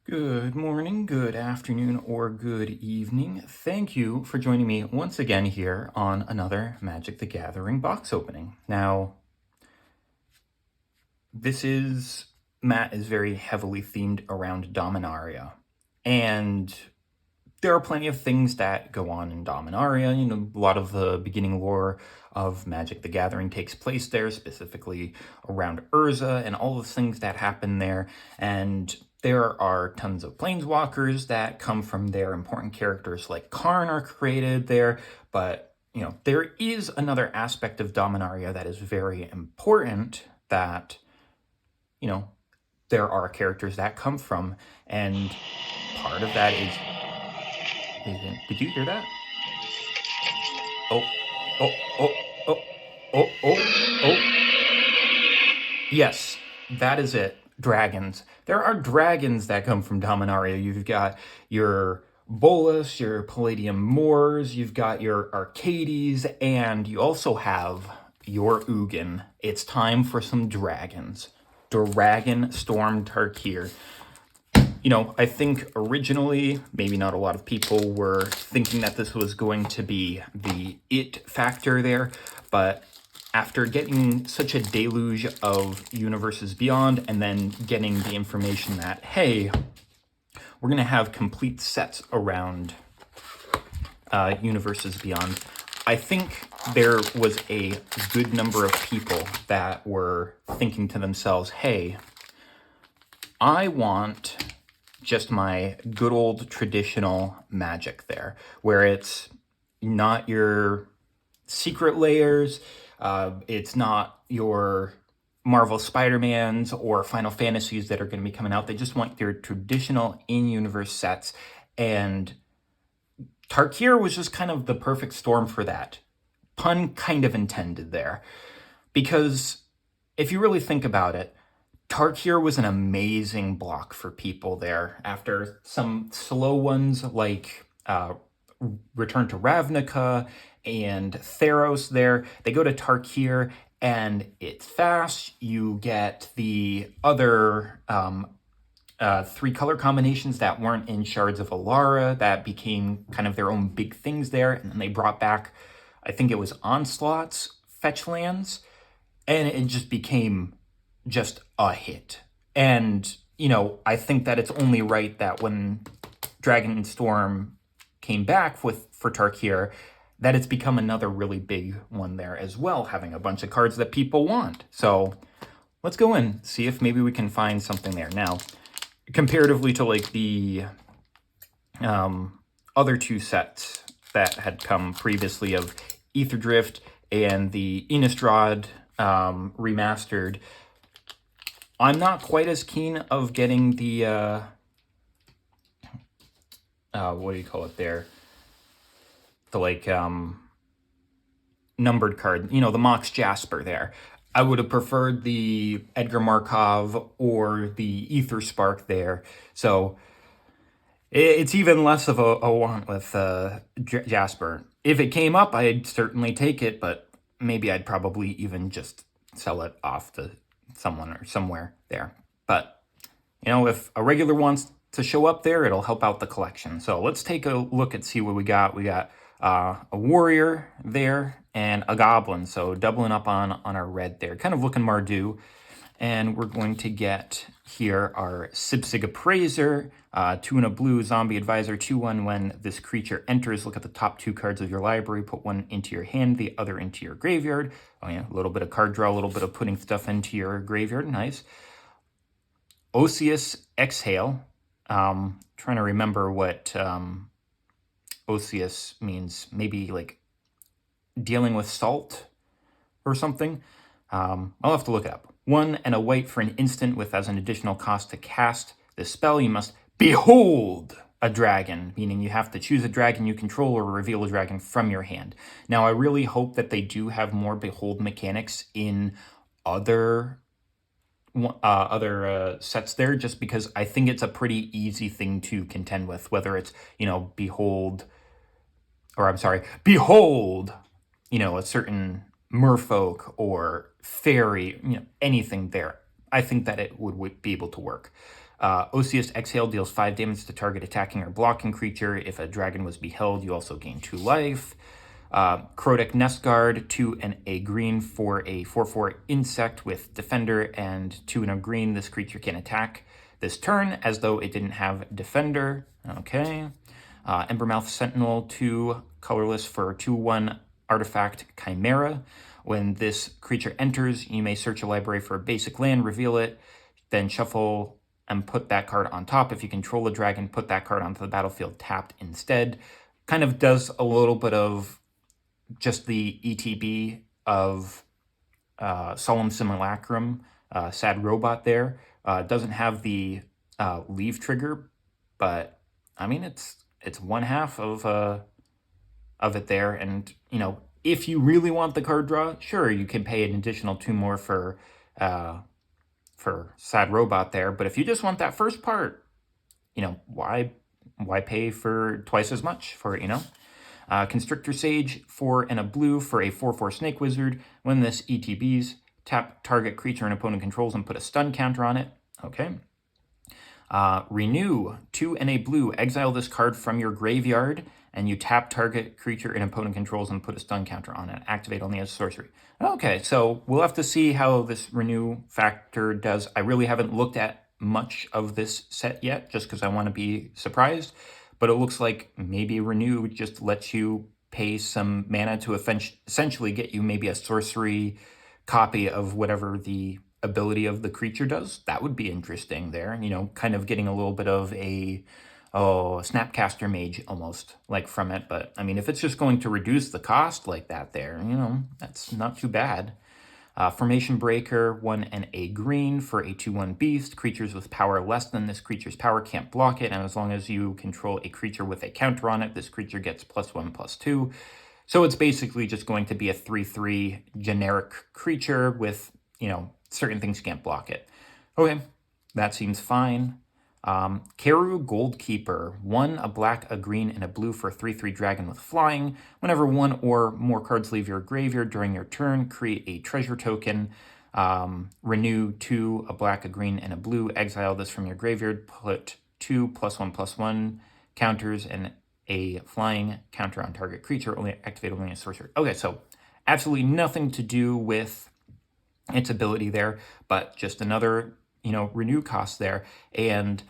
Good morning, good afternoon, or good evening. Thank you for joining me once again here on another Magic the Gathering box opening. Now, Matt is very heavily themed around Dominaria. And there are plenty of things that go on in Dominaria. A lot of the beginning lore of Magic the Gathering takes place there, specifically around Urza and all the things that happen there. And there are tons of planeswalkers that come from there. Important characters like Karn are created there. But, there is another aspect of Dominaria that is very important that, there are characters that come from. And part of that is... Did you hear that? Oh, oh, oh, oh, oh, oh, oh. Yes, that is it. Dragons. There are dragons that come from Dominaria. You've got your Bolas, your Palladium Moors, you've got your Arcades, and you also have your Ugin. It's time for some dragons. Dragonstorm Tarkir. I think originally, maybe not a lot of people were thinking that this was going to be the it factor there, but after getting such a deluge of Universes Beyond and then getting the information that, hey, we're going to have complete sets around Universes Beyond, I think there was a good number of people that were thinking to themselves, hey, I want just my good old traditional Magic there, where it's not your secret layers, it's not your Marvel Spider-Mans or Final Fantasies that are going to be coming out. They just want their traditional in-universe sets, and Tarkir was just kind of the perfect storm for that. Pun kind of intended there. Because if you really think about it, Tarkir was an amazing block for people there. After some slow ones like Return to Ravnica and Theros there, they go to Tarkir and it's fast. You get the other three color combinations that weren't in Shards of Alara that became kind of their own big things there. And then they brought back, I think it was Onslaught's fetch lands, and it just became just a hit. And, I think that it's only right that when Dragonstorm came back for Tarkir, that it's become another really big one there as well, having a bunch of cards that people want. So let's go in, see if maybe we can find something there. Now, comparatively to like the other two sets that had come previously of Aetherdrift and the Innistrad remastered, I'm not quite as keen of getting the, what do you call it there? The, numbered card, the Mox Jasper there. I would have preferred the Edgar Markov or the Aether Spark there. So it's even less of a want with Jasper. If it came up, I'd certainly take it, but maybe I'd probably even just sell it off to someone or somewhere there. But, if a regular wants to show up there, it'll help out the collection. So let's take a look and see what we got. We got a warrior there and a goblin. So doubling up on our red there. Kind of looking Mardu. And we're going to get here our Sipsig Appraiser, 2 and a blue, Zombie Advisor, 2/1. When this creature enters, look at the top 2 cards of your library, put one into your hand, the other into your graveyard. Oh yeah, a little bit of card draw, a little bit of putting stuff into your graveyard, nice. Osseous Exhale, trying to remember what Osseous means, maybe like dealing with salt or something. I'll have to look it up. 1 and a white for an instant with as an additional cost to cast this spell. You must behold a dragon, meaning you have to choose a dragon you control or reveal a dragon from your hand. Now, I really hope that they do have more behold mechanics in other sets there, just because I think it's a pretty easy thing to contend with, whether it's, behold, a certain merfolk or fairy, anything there. I think that it would be able to work. Osseous Exhale deals 5 damage to target attacking or blocking creature. If a dragon was beheld, you also gain 2 life. Chrotic Nest Guard, 2 and a green for a 4/4 insect with Defender, and 2 and a green. This creature can attack this turn as though it didn't have Defender. Okay. Embermouth Sentinel, 2 colorless for 2/1 artifact Chimera. When this creature enters, you may search a library for a basic land, reveal it, then shuffle and put that card on top. If you control a dragon, put that card onto the battlefield tapped instead. Kind of does a little bit of just the ETB of Solemn Simulacrum, Sad Robot there. Doesn't have the leave trigger, but I mean it's 1/2 of it there. And you know, if you really want the card draw, sure, you can pay an additional 2 more for Sad Robot there. But if you just want that first part, you know, why pay for twice as much for it, you know? Constrictor Sage, 4 and a blue for a 4/4 Snake Wizard. When this ETBs, tap target creature an opponent controls and put a stun counter on it. Okay. Renew, 2 and a blue. Exile this card from your graveyard, and you tap target creature an opponent controls and put a stun counter on it. Activate only as sorcery. Okay, so we'll have to see how this renew factor does. I really haven't looked at much of this set yet, just because I want to be surprised. But it looks like maybe renew just lets you pay some mana to essentially get you maybe a sorcery copy of whatever the ability of the creature does. That would be interesting there, you know, kind of getting a little bit of a Snapcaster Mage almost like from it. But I mean, if it's just going to reduce the cost like that there, you know, that's not too bad. Formation Breaker, 1 and a green for a 2/1 beast. Creatures with power less than this creature's power can't block it, and as long as you control a creature with a counter on it, this creature gets +1/+2. So it's basically just going to be a 3/3 generic creature with, you know, certain things can't block it. Okay, that seems fine. Keru Goldkeeper, 1, a black, a green, and a blue for a 3/3 dragon with flying. Whenever 1 or more cards leave your graveyard during your turn, create a treasure token. Renew, 2, a black, a green, and a blue. Exile this from your graveyard. Put 2 +1/+1 counters and a flying counter on target creature. Activate only a sorcerer. Okay, so absolutely nothing to do with its ability there, but just another, you know, renew cost there. And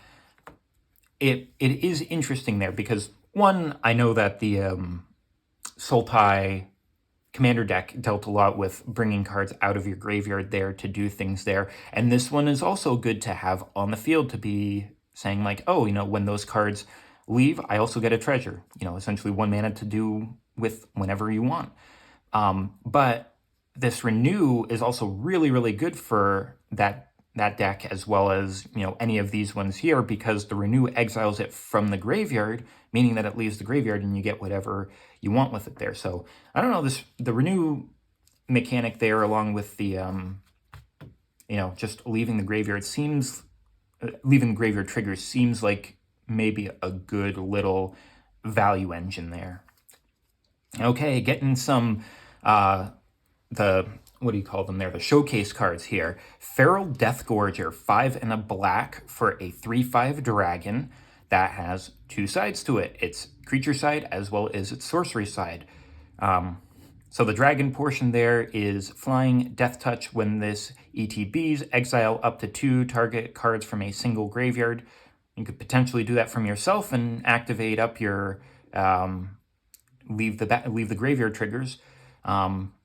it is interesting there because, one, I know that the Sultai Commander deck dealt a lot with bringing cards out of your graveyard there to do things there. And this one is also good to have on the field to be saying like, oh, you know, when those cards leave, I also get a treasure, you know, essentially 1 mana to do with whenever you want. But this renew is also really, really good for that deck as well as, you know, any of these ones here, because the renew exiles it from the graveyard, meaning that it leaves the graveyard and you get whatever you want with it there. So I don't know, the renew mechanic there, along with the you know, just leaving the graveyard trigger seems like maybe a good little value engine there. Okay, getting some what do you call them there? The showcase cards here. Feral Deathgorger, 5 and a black for a 3/5 dragon that has 2 sides to it. Its creature side as well as its sorcery side. So the dragon portion there is flying, death touch. When this ETBs, exile up to 2 target cards from a single graveyard. You could potentially do that from yourself and activate up your leave the graveyard triggers.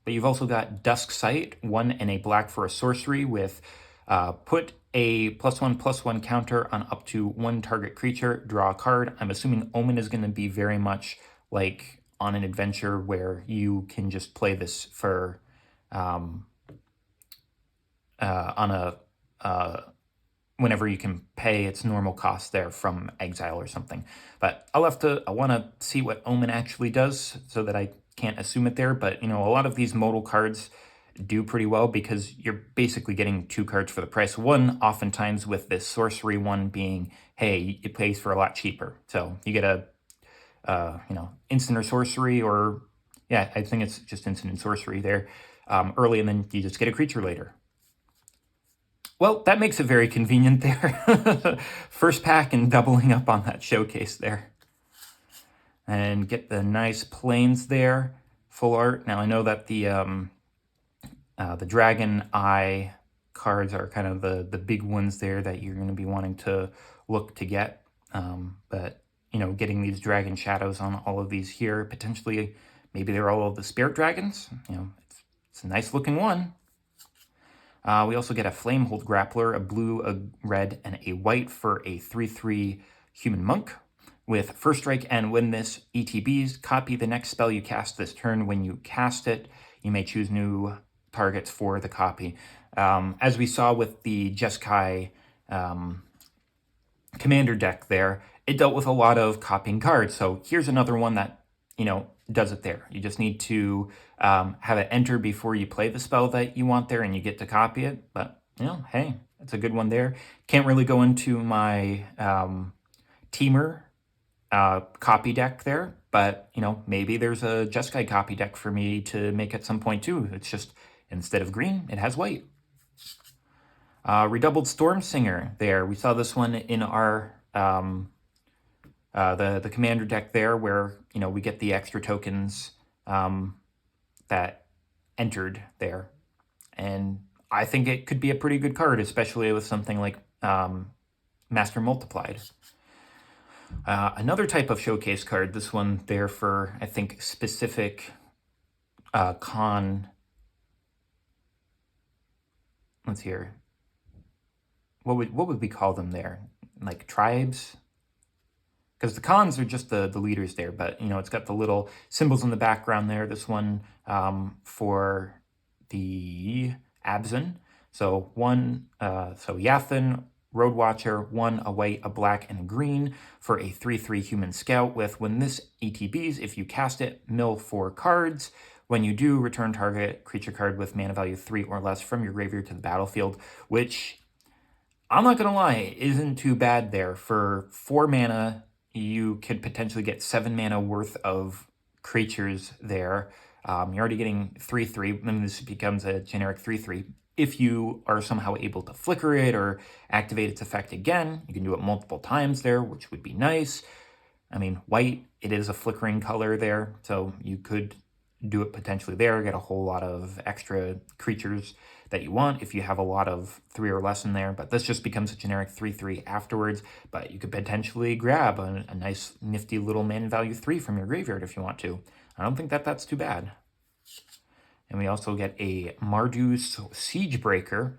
But you've also got Dusk Sight, 1 and a black for a sorcery with put a +1/+1 counter on up to 1 target creature, draw a card. I'm assuming Omen is going to be very much like on an adventure where you can just play this for on a whenever you can pay its normal cost there from exile or something. But I want to see what Omen actually does so that I can't assume it there. But, you know, a lot of these modal cards do pretty well because you're basically getting 2 cards for the price of 1, oftentimes with this sorcery one being, hey, it plays for a lot cheaper. So you get a, you know, instant or sorcery, or, yeah, I think it's just instant and sorcery there early, and then you just get a creature later. Well, that makes it very convenient there. First pack and doubling up on that showcase there. And get the nice planes there, full art. Now I know that the Dragon Eye cards are kind of the big ones there that you're going to be wanting to look to get. But, you know, getting these dragon shadows on all of these here, potentially, maybe they're all of the spirit dragons. You know, it's a nice looking one. We also get a Flamehold Grappler, a blue, a red, and a white for a 3/3 human monk with first strike, and when this ETBs, copy the next spell you cast this turn. When you cast it, you may choose new targets for the copy. As we saw with the Jeskai commander deck there, it dealt with a lot of copying cards. So here's another one that, you know, does it there. You just need to have it enter before you play the spell that you want there, and you get to copy it. But, you know, hey, it's a good one there. Can't really go into my Teamer copy deck there, but, you know, maybe there's a Jeskai copy deck for me to make at some point too. It's just, instead of green, it has white. Redoubled Storm Singer there. We saw this one in our the commander deck there, where, you know, we get the extra tokens that entered there, and I think it could be a pretty good card, especially with something like Master Multiplied. Another type of showcase card, this one there for, I think, specific con. Let's hear. What would we call them there? Like tribes? Because the cons are just the leaders there, but, you know, it's got the little symbols in the background there. This one for the Abzan. So one, so Yathan, Road Watcher, 1, a white, a black, and a green for a 3/3 human scout with, when this ETBs, if you cast it, mill 4 cards. When you do, return target creature card with mana value 3 or less from your graveyard to the battlefield, which, I'm not going to lie, isn't too bad there. For 4 mana, you could potentially get 7 mana worth of creatures there. You're already getting 3/3, then this becomes a generic 3/3. If you are somehow able to flicker it or activate its effect again, you can do it multiple times there, which would be nice. I mean, white, it is a flickering color there, so you could do it potentially there, get a whole lot of extra creatures that you want if you have a lot of 3 or less in there, but this just becomes a generic 3/3 afterwards. But you could potentially grab a nice nifty little mana value 3 from your graveyard if you want to. I don't think that that's too bad. And we also get a Marduk's Siegebreaker,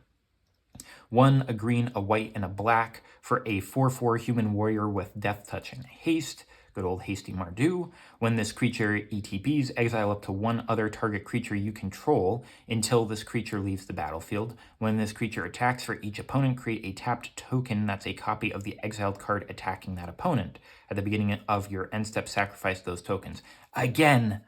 1, a green, a white, and a black for a 4/4 human warrior with Death Touch and Haste. Good old Hasty Mardu. When this creature ETBs, exile up to 1 other target creature you control until this creature leaves the battlefield. When this creature attacks, for each opponent, create a tapped token that's a copy of the exiled card attacking that opponent. At the beginning of your end step, sacrifice those tokens. Again,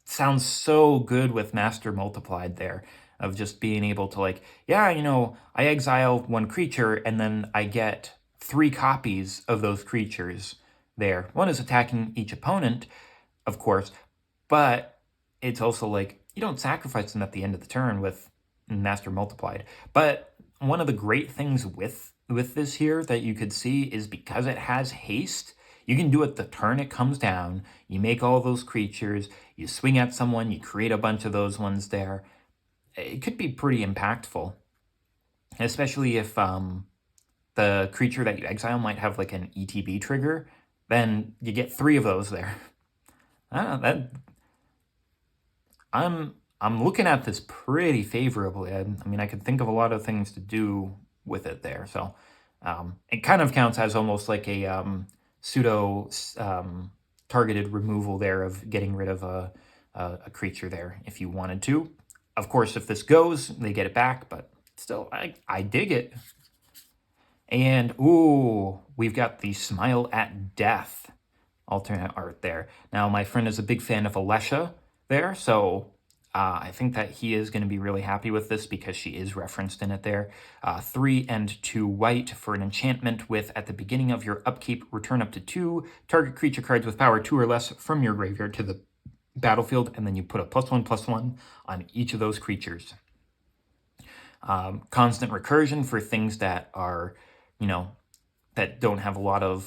sounds so good with Master Multiplied there, of just being able to, like, yeah, you know, I exile 1 creature and then I get 3 copies of those creatures there. One is attacking each opponent, of course, but it's also like, you don't sacrifice them at the end of the turn with Master Multiplied. But one of the great things with this here that you could see is, because it has haste, you can do it the turn it comes down. You make all those creatures, you swing at someone, you create a bunch of those ones there. It could be pretty impactful, especially if the creature that you exile might have like an ETB trigger. Then you get 3 of those there. I don't know, I'm looking at this pretty favorably. I mean, I could think of a lot of things to do with it there. So it kind of counts as almost like a pseudo targeted removal there, of getting rid of a creature there if you wanted to. Of course, if this goes, they get it back, but still, I dig it. And, ooh, we've got the Smile at Death alternate art there. Now, my friend is a big fan of Alesha there, so I think that he is going to be really happy with this, because she is referenced in it there. 3 and 2 white for an enchantment with, at the beginning of your upkeep, return up to 2 target creature cards with power 2 or less from your graveyard to the battlefield, and then you put a +1/+1 on each of those creatures. Constant recursion for things that are, you know, that don't have a lot of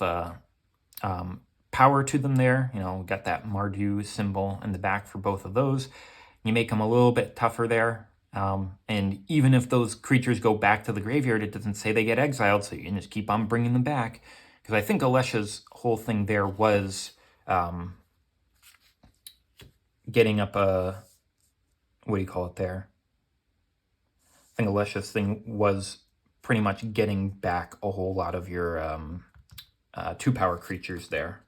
power to them there. You know, got that Mardu symbol in the back for both of those. You make them a little bit tougher there. And even if those creatures go back to the graveyard, it doesn't say they get exiled, so you can just keep on bringing them back. Because I think Alesha's whole thing there was getting up a, what do you call it there? I think Alesha's thing was pretty much getting back a whole lot of your 2-power creatures there.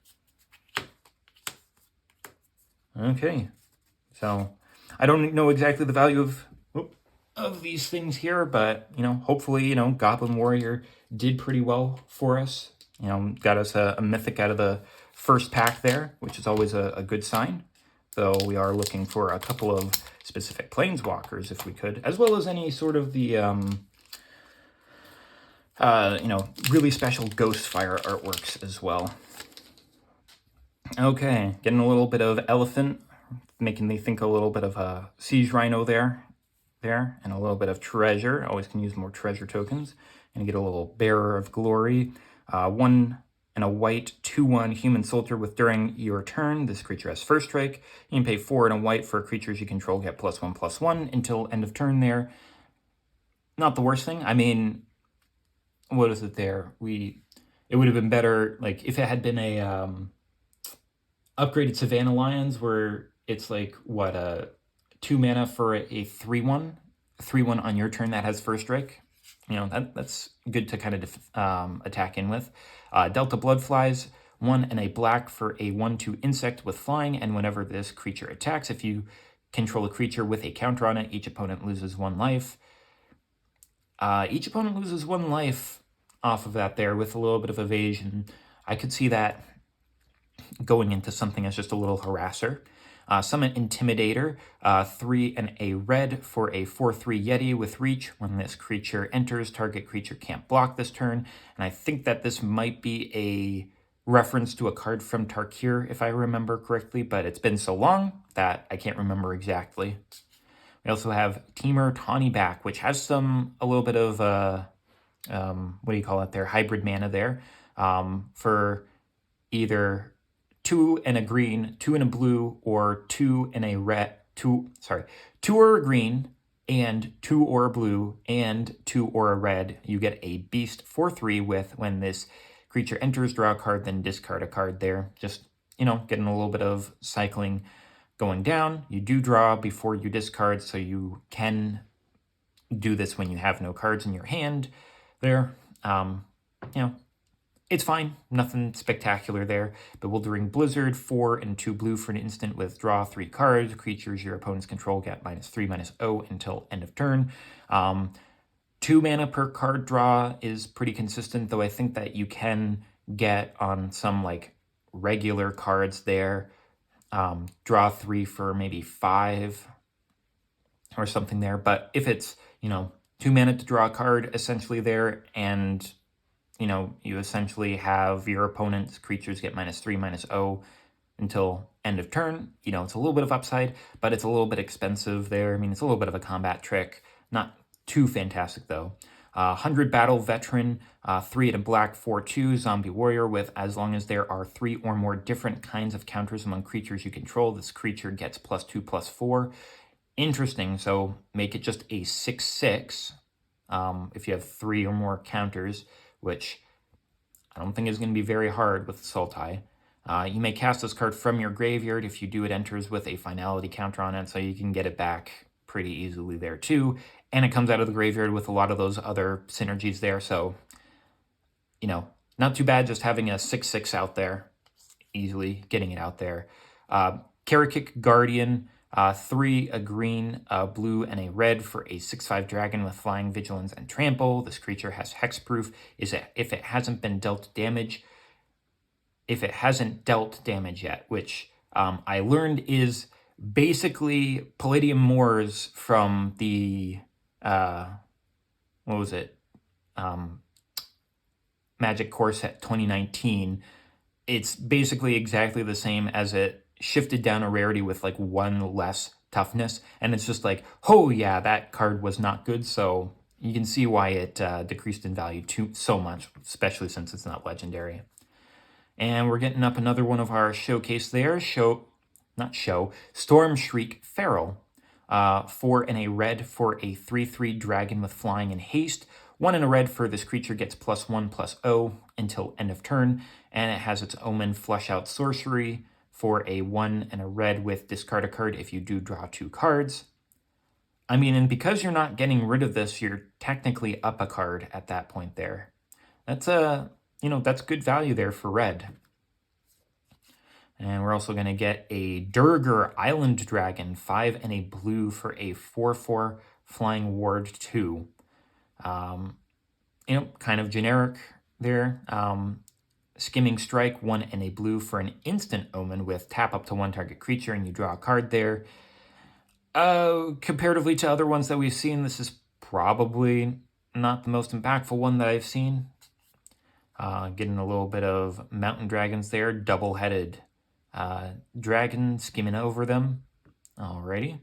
Okay, so I don't know exactly the value of these things here, but, you know, hopefully, you know, Goblin Warrior did pretty well for us. You know, got us a mythic out of the first pack there, which is always a good sign. Though we are looking for a couple of specific planeswalkers, if we could, as well as any sort of the, you know, really special Ghostfire artworks as well. Okay, getting a little bit of Elephant, making me think a little bit of a Siege Rhino there, and a little bit of Treasure. Always can use more treasure tokens. And get a little Bearer of Glory. 1 and a white 2/1 human soldier with during your turn. This creature has first strike. You can pay 4 and a white for creatures you control, get +1/+1 until end of turn there. Not the worst thing. I mean, what is it there? It would have been better, like, if it had been a upgraded Savannah Lions, where it's like, what, 2 mana for a 3/1 on your turn that has first strike. You know, that's good to kind of attack in with. Delta Bloodflies, 1 and a black for a 1/2 insect with flying, and whenever this creature attacks, if you control a creature with a counter on it, each opponent loses 1 life. Each opponent loses 1 life off of that there with a little bit of evasion. I could see that going into something as just a little harasser. Summon Intimidator, 3 and a red for a 4/3 Yeti with reach. When this creature enters, target creature can't block this turn. And I think that this might be a reference to a card from Tarkir, if I remember correctly, but it's been so long that I can't remember exactly. We also have Temur Tawny Back, which has a little bit of, what do you call it there, hybrid mana there, for either 2 and a green, 2 and a blue, or 2 and a red, 2 or a green, and 2 or a blue, and 2 or a red. You get a beast 4/3 with, when this creature enters, draw a card, then discard a card there. Just, you know, getting a little bit of cycling going down. You do draw before you discard, so you can do this when you have no cards in your hand there. You know, it's fine, nothing spectacular there. Bewildering Blizzard, 4 and 2 blue for an instant with draw 3 cards. Creatures your opponents control get -3/-0 until end of turn. 2 mana per card draw is pretty consistent, though I think that you can get on some like regular cards there. Draw 3 for maybe 5 or something there. But if it's, you know, 2 mana to draw a card essentially there, and you know, you essentially have your opponent's creatures get -3/-0 until end of turn. You know, it's a little bit of upside, but it's a little bit expensive there. I mean, it's a little bit of a combat trick. Not too fantastic, though. 100 Battle Veteran, 3 and a black, 4/2 Zombie Warrior with, as long as there are 3 or more different kinds of counters among creatures you control, this creature gets +2/+4. Interesting, so make it just a 6/6 if you have 3 or more counters, which I don't think is going to be very hard with Sultai. You may cast this card from your graveyard. If you do, it enters with a finality counter on it, so you can get it back pretty easily there too. And it comes out of the graveyard with a lot of those other synergies there, so, you know, not too bad just having a 6/6 out there, easily getting it out there. Karakik Guardian, 3, a green, a blue, and a red for a 6/5 dragon with flying, vigilance, and trample. This creature has hexproof. If it hasn't dealt damage yet, which I learned is basically Palladium Moors from the what was it? Magic Core Set 2019. It's basically exactly the same as it shifted down a rarity with like 1 less toughness, and it's just like, oh yeah, that card was not good, so you can see why it decreased in value so much, especially since it's not legendary. And we're getting up another one of our showcase there. Storm Shriek Feral. 4 and a red for a 3/3 dragon with flying and haste. 1 and a red for this creature gets +1/+0 until end of turn. And it has its Omen Flush Out Sorcery for a 1 and a red with discard a card if you do draw 2 cards. I mean, and because you're not getting rid of this, you're technically up a card at that point there. That's that's good value there for red. And we're also going to get a Durger Island Dragon, 5 and a blue for a 4/4 Flying Ward 2. Kind of generic there. Skimming Strike, 1 and a blue for an instant omen with tap up to 1 target creature, and you draw a card there. Comparatively to other ones that we've seen, this is probably not the most impactful one that I've seen. Getting a little bit of Mountain Dragons there, double-headed dragon skimming over them. Alrighty.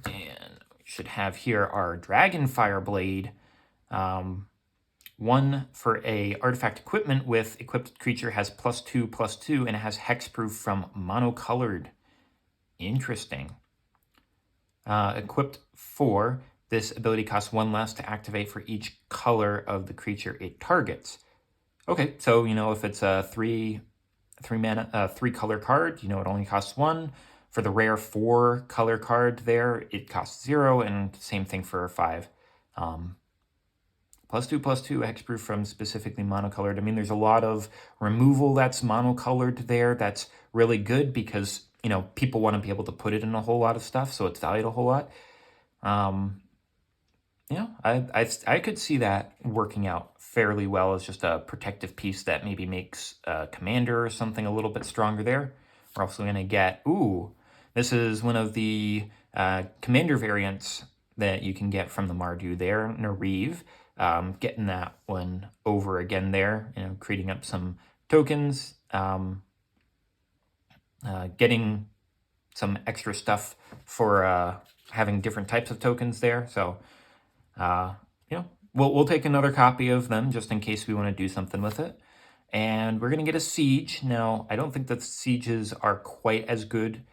And we should have here our Dragon Fireblade. 1 for a artifact equipment with equipped creature has +2/+2, and it has hexproof from monocolored. Interesting. Equipped 4, this ability costs 1 less to activate for each color of the creature it targets. Okay, so if it's a 3 color card, it only costs 1. For the rare 4 color card there, it costs 0, and same thing for 5. +2/+2 hexproof from specifically monocolored. I mean, there's a lot of removal that's monocolored there. That's really good because people want to be able to put it in a whole lot of stuff, so it's valued a whole lot. I could see that working out fairly well as just a protective piece that maybe makes a commander or something a little bit stronger there. We're also going to get, this is one of the commander variants that you can get from the Mardu there, Nariv. Getting that one over again there, creating up some tokens, getting some extra stuff for having different types of tokens there. So, we'll take another copy of them just in case we want to do something with it. And we're going to get a Siege. Now, I don't think that Sieges are quite as good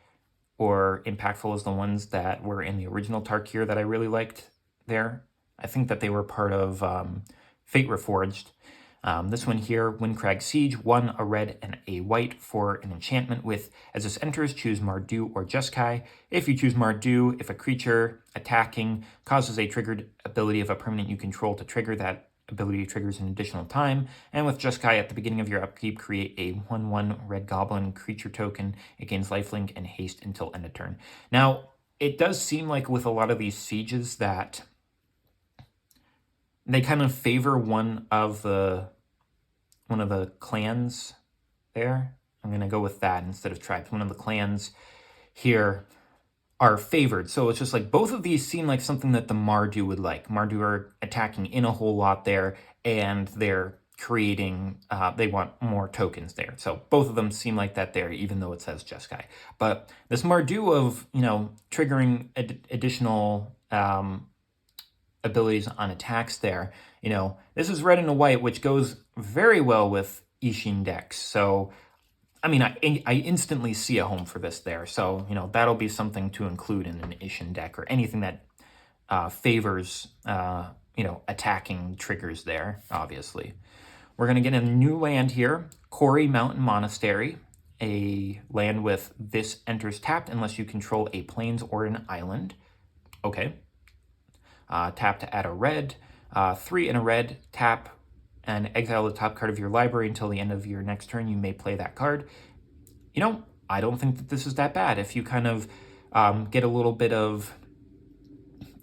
or impactful as the ones that were in the original Tarkir that I really liked there. I think that they were part of Fate Reforged. This one here, Windcrag Siege, 1 a red and a white for an enchantment with, as this enters, choose Mardu or Jeskai. If you choose Mardu, if a creature attacking causes a triggered ability of a permanent you control to trigger, that ability triggers an additional time. And with Jeskai, at the beginning of your upkeep, create a 1/1 red goblin creature token. It gains lifelink and haste until end of turn. Now, it does seem like with a lot of these sieges that they kind of favor one of the clans there. I'm going to go with that instead of tribes. One of the clans here are favored. So it's just like both of these seem like something that the Mardu would like. Mardu are attacking in a whole lot there, and they're creating, they want more tokens there. So both of them seem like that there, even though it says Jeskai. But this Mardu of, triggering additional abilities on attacks there, this is red and a white, which goes very well with Ishin decks. So, I mean, I instantly see a home for this there. So, that'll be something to include in an Ishin deck or anything that favors, attacking triggers there, obviously. We're going to get a new land here, Kori Mountain Monastery, a land with this enters tapped unless you control a plains or an island. Okay. Tap to add a red, 3 and a red, tap and exile the top card of your library until the end of your next turn. You may play that card. I don't think that this is that bad. If you kind of get a little bit of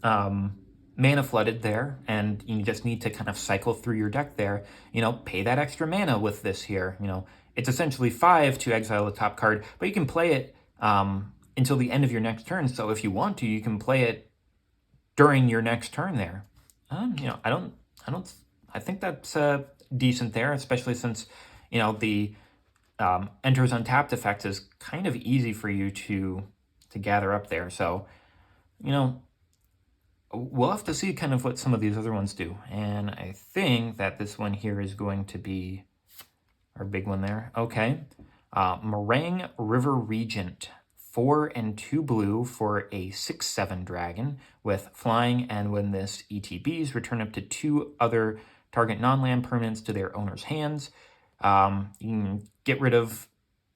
mana flooded there, and you just need to kind of cycle through your deck there, pay that extra mana with this here. It's essentially 5 to exile the top card, but you can play it until the end of your next turn. So if you want to, you can play it during your next turn there. I think that's decent there, especially since, the enters untapped effect is kind of easy for you to gather up there. So, we'll have to see kind of what some of these other ones do. And I think that this one here is going to be our big one there. Okay. Meringue River Regent. 4 and 2 blue for a 6/7 dragon with flying, and when this ETBs, return up to 2 other target non-land permanents to their owner's hands. You can get rid of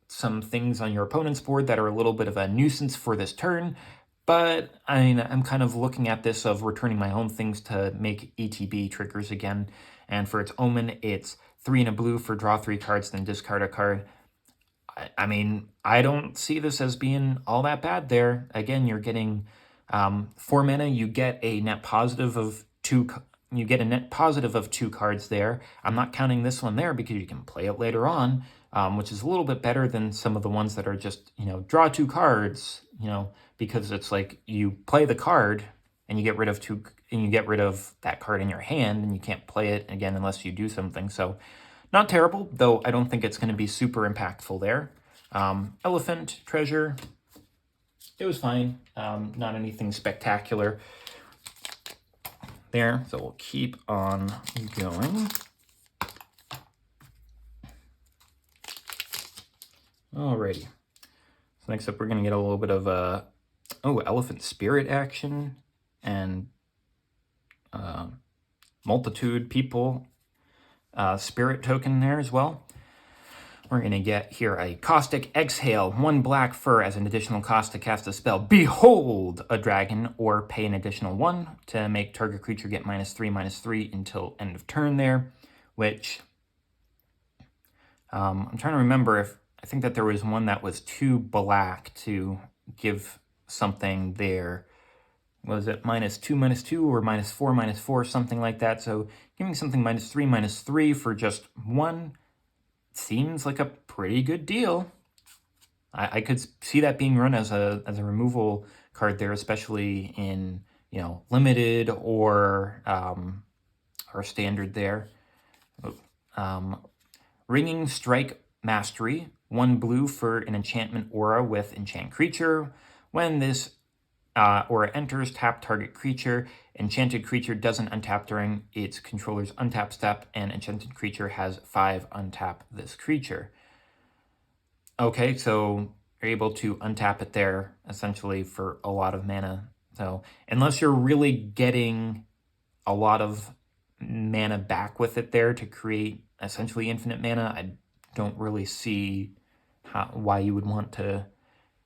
some things on your opponent's board that are a little bit of a nuisance for this turn, but I mean, I'm kind of looking at this of returning my own things to make ETB triggers again, and for its omen, it's 3 and a blue for draw 3 cards, then discard a card. I mean, I don't see this as being all that bad there. Again, you're getting 4 mana, you get a net positive of 2. You get a net positive of 2 cards there. I'm not counting this one there because you can play it later on, which is a little bit better than some of the ones that are just, draw 2 cards, because it's like you play the card and you get rid of 2, and you get rid of that card in your hand, and you can't play it again unless you do something. So not terrible, though I don't think it's going to be super impactful there. Elephant Treasure, it was fine. Not anything spectacular there, so we'll keep on going. Alrighty. So next up, we're going to get a little bit of Elephant Spirit action and Multitude People Spirit token there as well. We're going to get here a Caustic Exhale, 1 black fur as an additional cost to cast a spell. Behold a dragon, or pay an additional 1 to make target creature get -3/-3 until end of turn there, which I'm trying to remember if I think that there was one that was 2 black to give something there. Was it -2/-2 or -4/-4, something like that? So giving something -3/-3 for just 1 seems like a pretty good deal. I could see that being run as a removal card there, especially in limited or standard there. Ringing Strike Mastery, 1 blue for an enchantment aura with enchant creature. When this aura enters, tap target creature. Enchanted creature doesn't untap during its controller's untap step, and enchanted creature has 5 untap this creature. Okay, so you're able to untap it there, essentially, for a lot of mana. So unless you're really getting a lot of mana back with it there to create essentially infinite mana, I don't really see why you would want to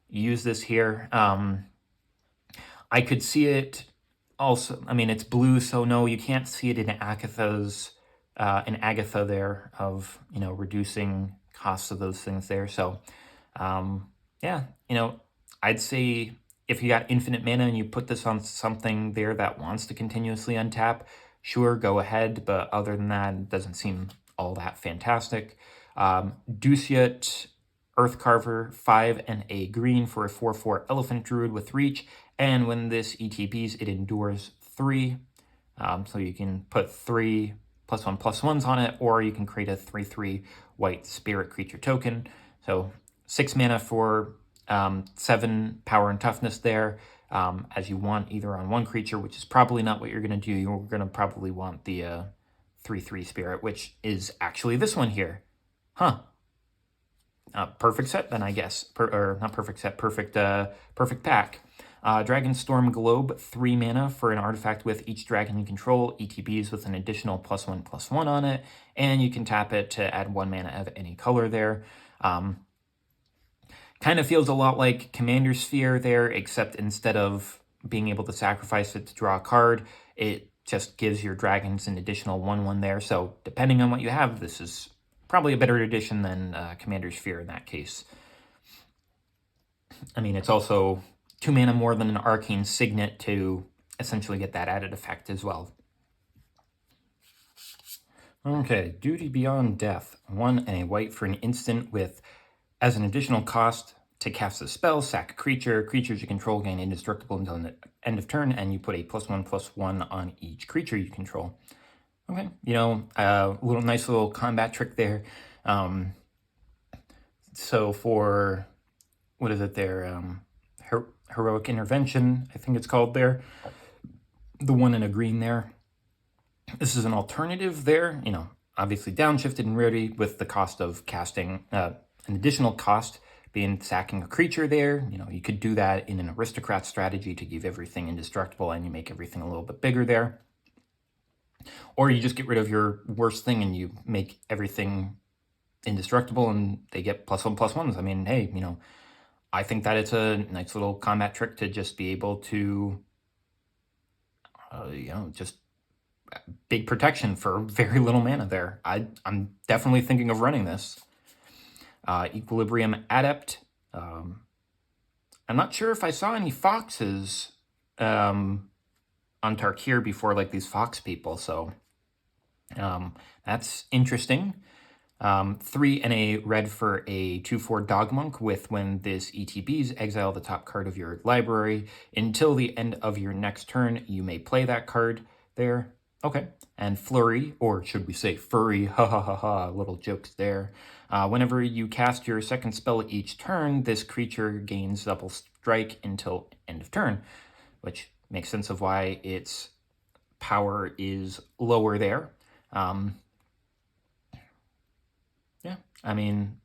use this here. I could see it also, I mean, it's blue, so no, you can't see it in Agatha there of, reducing costs of those things there. So, yeah, I'd say if you got infinite mana and you put this on something there that wants to continuously untap, sure, go ahead. But other than that, it doesn't seem all that fantastic. Dusiat Earthcarver, 5 and a green for a 4/4 Elephant Druid with reach. And when this ETBs, it endures 3. So you can put 3 +1/+1s on it, or you can create a 3/3 white spirit creature token. So 6 mana for 7 power and toughness there, as you want either on 1 creature, which is probably not what you're going to do. You're going to probably want the 3/3 spirit, which is actually this one here. Huh. Perfect set then, I guess. Or not perfect set, perfect pack. Dragonstorm Globe, 3 mana for an artifact with each dragon you control, ETBs with an additional +1/+1 on it, and you can tap it to add 1 mana of any color there. Kind of feels a lot like Commander Sphere there, except instead of being able to sacrifice it to draw a card, it just gives your dragons an additional 1/1 there. So depending on what you have, this is probably a better addition than Commander Sphere in that case. I mean, it's also 2 mana more than an Arcane Signet to essentially get that added effect as well. Okay, Duty Beyond Death. 1 and a white for an instant with, as an additional cost to cast a spell, sack a creature. Creatures you control gain indestructible until the end of turn, and you put a +1/+1 on each creature you control. Okay, nice little combat trick there. So for, what is it there? Heroic Intervention, I think it's called there. the one in a green there. This is an alternative there, you know, obviously downshifted and rarity with the cost of casting, an additional cost being sacking a creature there. You know, you could do that in an aristocrat strategy to give everything indestructible and you make everything a little bit bigger there. Or you just get rid of your worst thing and you make everything indestructible and they get +1/+1s. I mean, hey, you know, I think that it's a nice little combat trick to just be able to, you know, just big protection for very little mana there. I'm definitely thinking of running this. Equilibrium Adept. I'm not sure if I saw any foxes on Tarkir before, like these fox people, so that's interesting. 3 and a red for a 2/4 Dog Monk with when this ETBs, exile the top card of your library. Until the end of your next turn, you may play that card there. Okay. And Flurry, or should we say Furry, ha ha ha ha, little jokes there. Whenever you cast your second spell each turn, this creature gains double strike until end of turn, which makes sense of why its power is lower there. Yeah, I mean,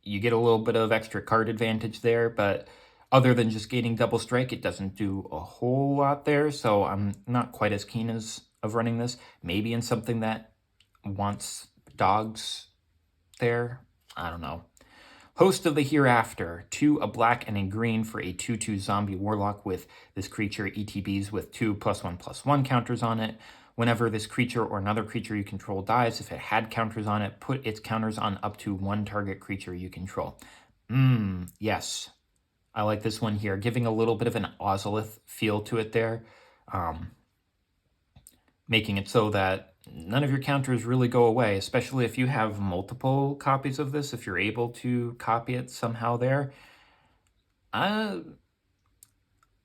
you get a little bit of extra card advantage there, but other than just gaining double strike, it doesn't do a whole lot there, so I'm not quite as keen of running this. Maybe in something that wants dogs there. I don't know. Host of the Hereafter. 2, a black and a green for a 2/2 zombie warlock with this creature ETBs with 2 +1/+1 counters on it. Whenever this creature or another creature you control dies, if it had counters on it, put its counters on up to 1 target creature you control. Yes. I like this one here, giving a little bit of an Ozolith feel to it there. Making it so that none of your counters really go away, especially if you have multiple copies of this, if you're able to copy it somehow there. I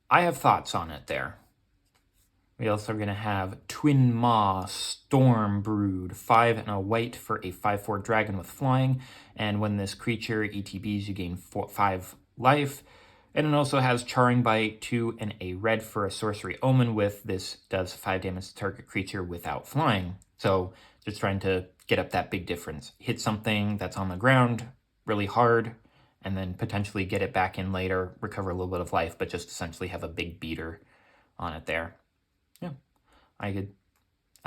have thoughts on it there. We also are going to have Twin Maw, Storm Brood, 5 and a white for a 5/4 dragon with flying. And when this creature ETBs, you gain 5 life. And it also has Charring Bite, 2 and a red for a sorcery omen with this does 5 damage to target creature without flying. So just trying to get up that big difference. Hit something that's on the ground really hard and then potentially get it back in later, recover a little bit of life, but just essentially have a big beater on it there. Yeah, I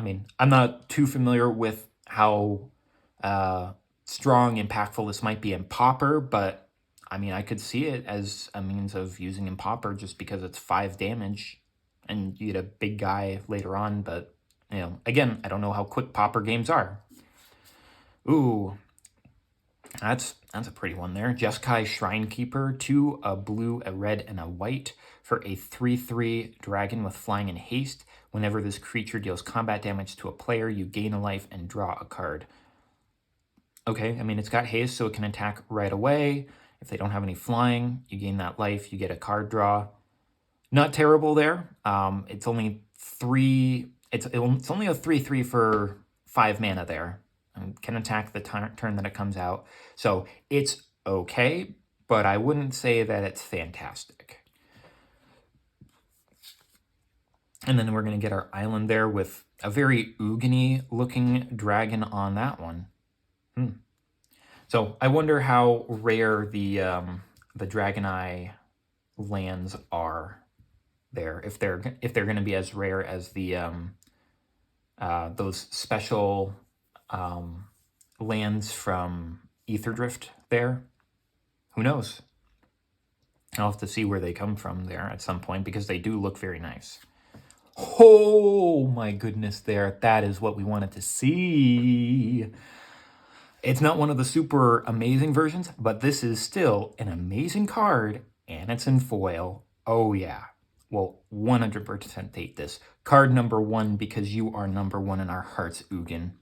mean, I'm not too familiar with how strong, impactful this might be in Pauper, but I mean, I could see it as a means of using in Pauper just because it's 5 damage and you get a big guy later on, but, you know, again, I don't know how quick Pauper games are. Ooh, that's a pretty one there. Jeskai Shrinekeeper, 2, a blue, a red, and a white for a 3/3 dragon with flying and haste. Whenever this creature deals combat damage to a player, you gain a life and draw a card. Okay, I mean, it's got haste, so it can attack right away. If they don't have any flying, you gain that life, you get a card draw. Not terrible there. It's only 3. It's only a 3/3 for 5 mana there. And can attack the turn that it comes out. So it's okay, but I wouldn't say that it's fantastic. And then we're going to get our island there with a very Ugin-y looking dragon on that one. So I wonder how rare the Dragon Eye lands are there. If they're going to be as rare as the those special lands from Aetherdrift there. Who knows? I'll have to see where they come from there at some point because they do look very nice. Oh my goodness there. That is what we wanted to see. It's not one of the super amazing versions, but this is still an amazing card, and it's in foil. Oh yeah. Well, 100% take this. Card number 1 because you are number 1 in our hearts, Ugin.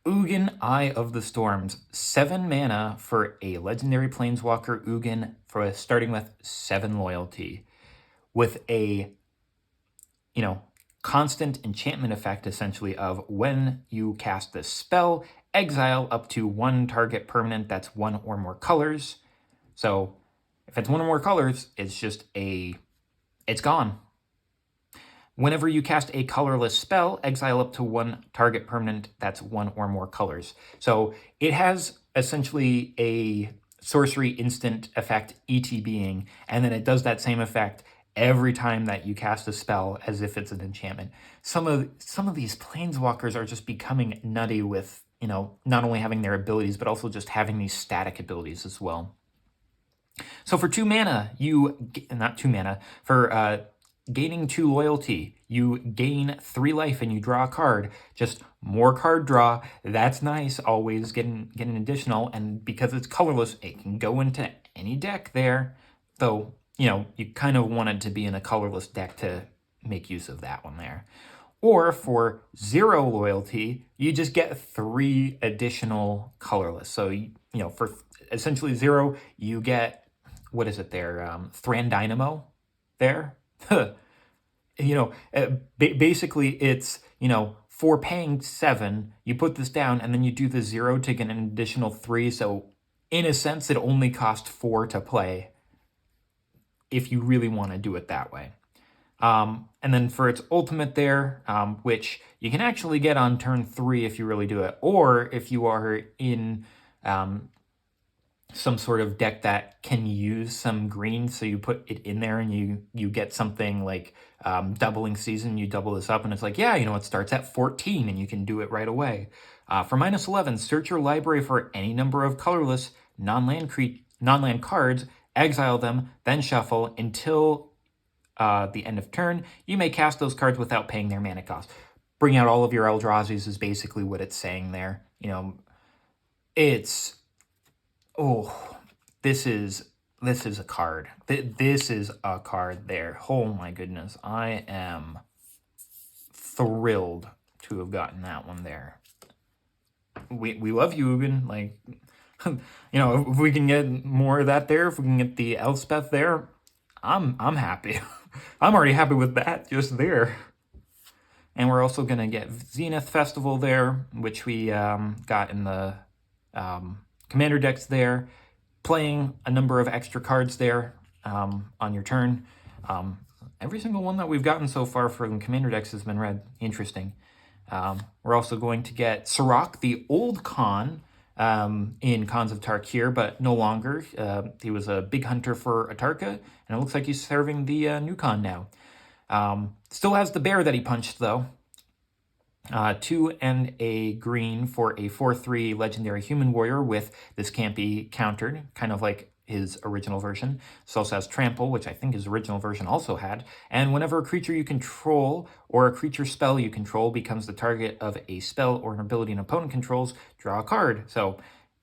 Ugin, Eye of the Storms. 7 mana for a legendary planeswalker Ugin for starting with 7 loyalty. With a, you know, constant enchantment effect, essentially, of when you cast this spell, exile up to 1 target permanent that's 1 or more colors. So if it's 1 or more colors, it's just it's gone. Whenever you cast a colorless spell, exile up to one target permanent that's one or more colors. So it has essentially a sorcery instant effect ETBing, and then it does that same effect every time that you cast a spell as if it's an enchantment. Some of these planeswalkers are just becoming nutty with, you know, not only having their abilities, but also just having these static abilities as well. So for 2 mana, not 2 mana, for gaining 2 loyalty, you gain 3 life and you draw a card. Just more card draw. That's nice, always getting an additional, and because it's colorless, it can go into any deck there. Though, you know, you kind of want it to be in a colorless deck to make use of that one there. Or for 0 loyalty, you just get 3 additional colorless. So, you know, for essentially 0, you get, what is it there? Thran Dynamo there. You know, basically it's, you know, for paying 7, you put this down and then you do the 0 to get an additional 3. So in a sense, it only costs 4 to play if you really want to do it that way. And then for its ultimate there, which you can actually get on turn 3 if you really do it, or if you are in some sort of deck that can use some green, so you put it in there and you get something like doubling season, you double this up and it's like, yeah, you know, it starts at 14 and you can do it right away. For -11, search your library for any number of colorless non-land cards, exile them, then shuffle until the end of turn. You may cast those cards without paying their mana cost. Bring out all of your Eldrazi's is basically what it's saying there. You know, it's, oh, this is a card. This is a card there. Oh my goodness. I am thrilled to have gotten that one there. We love you, Ugin. Like, you know, if we can get more of that there, if we can get the Elspeth there, I'm happy. I'm already happy with that just there. And we're also going to get Zenith Festival there, which we got in the commander decks there. Playing a number of extra cards there on your turn. Every single one that we've gotten so far for the commander decks has been red. Interesting. We're also going to get Sirach, the old Khan, in Khans of Tarkir, but no longer. He was a big hunter for Atarka, and it looks like he's serving the new Khan now. Still has the bear that he punched, though. 2 and a green for a 4/3 legendary human warrior with this can't be countered, kind of like his original version. This also has trample, which I think his original version also had. And whenever a creature you control or a creature spell you control becomes the target of a spell or an ability an opponent controls, draw a card. So,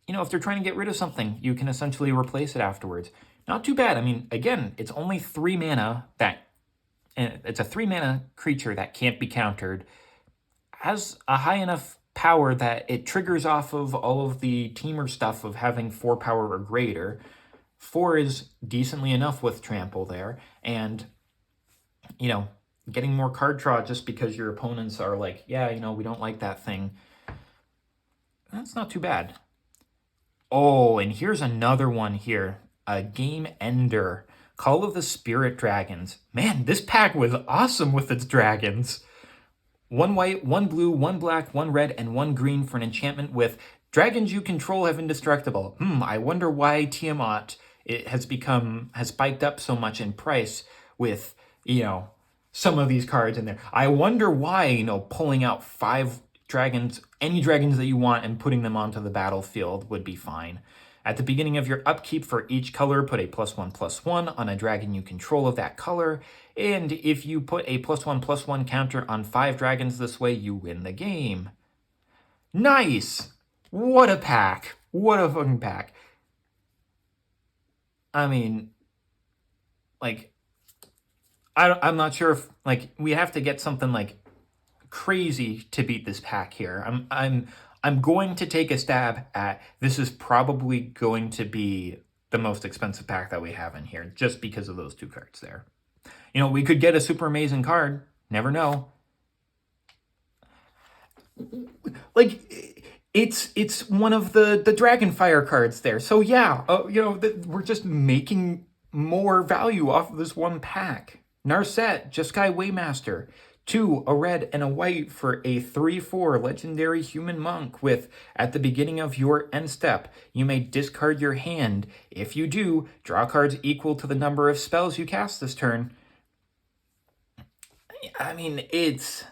you know, if they're trying to get rid of something, you can essentially replace it afterwards. Not too bad. I mean, again, it's only 3 mana it's a 3 mana creature that can't be countered. Has a high enough power that it triggers off of all of the teamer stuff of having 4 power or greater. 4 is decently enough with trample there, and, you know, getting more card draw just because your opponents are like, yeah, you know, we don't like that thing. That's not too bad. Oh, and here's another one here. A Game Ender. Call of the Spirit Dragons. Man, this pack was awesome with its dragons. 1 white, 1 blue, 1 black, 1 red, and 1 green for an enchantment with dragons you control have indestructible. I wonder why Tiamat has spiked up so much in price with, you know, some of these cards in there. I wonder why, you know, pulling out 5 dragons, any dragons that you want, and putting them onto the battlefield would be fine. At the beginning of your upkeep for each color, put a +1/+1 on a dragon you control of that color. And if you put a +1/+1 counter on 5 dragons this way, you win the game. Nice! What a pack. What a fucking pack. I mean, like, I'm not sure if, like, we have to get something, like, crazy to beat this pack here. I'm going to take a stab at this is probably going to be the most expensive pack that we have in here, just because of those 2 cards there. You know, we could get a super amazing card. Never know. Like, it's one of the Dragonfire cards there. So yeah, you know, we're just making more value off of this one pack. Narset, Jeskai Waymaster. 2, a red and a white for a 3/4 legendary human monk with, at the beginning of your end step, you may discard your hand. If you do, draw cards equal to the number of spells you cast this turn. I mean, it's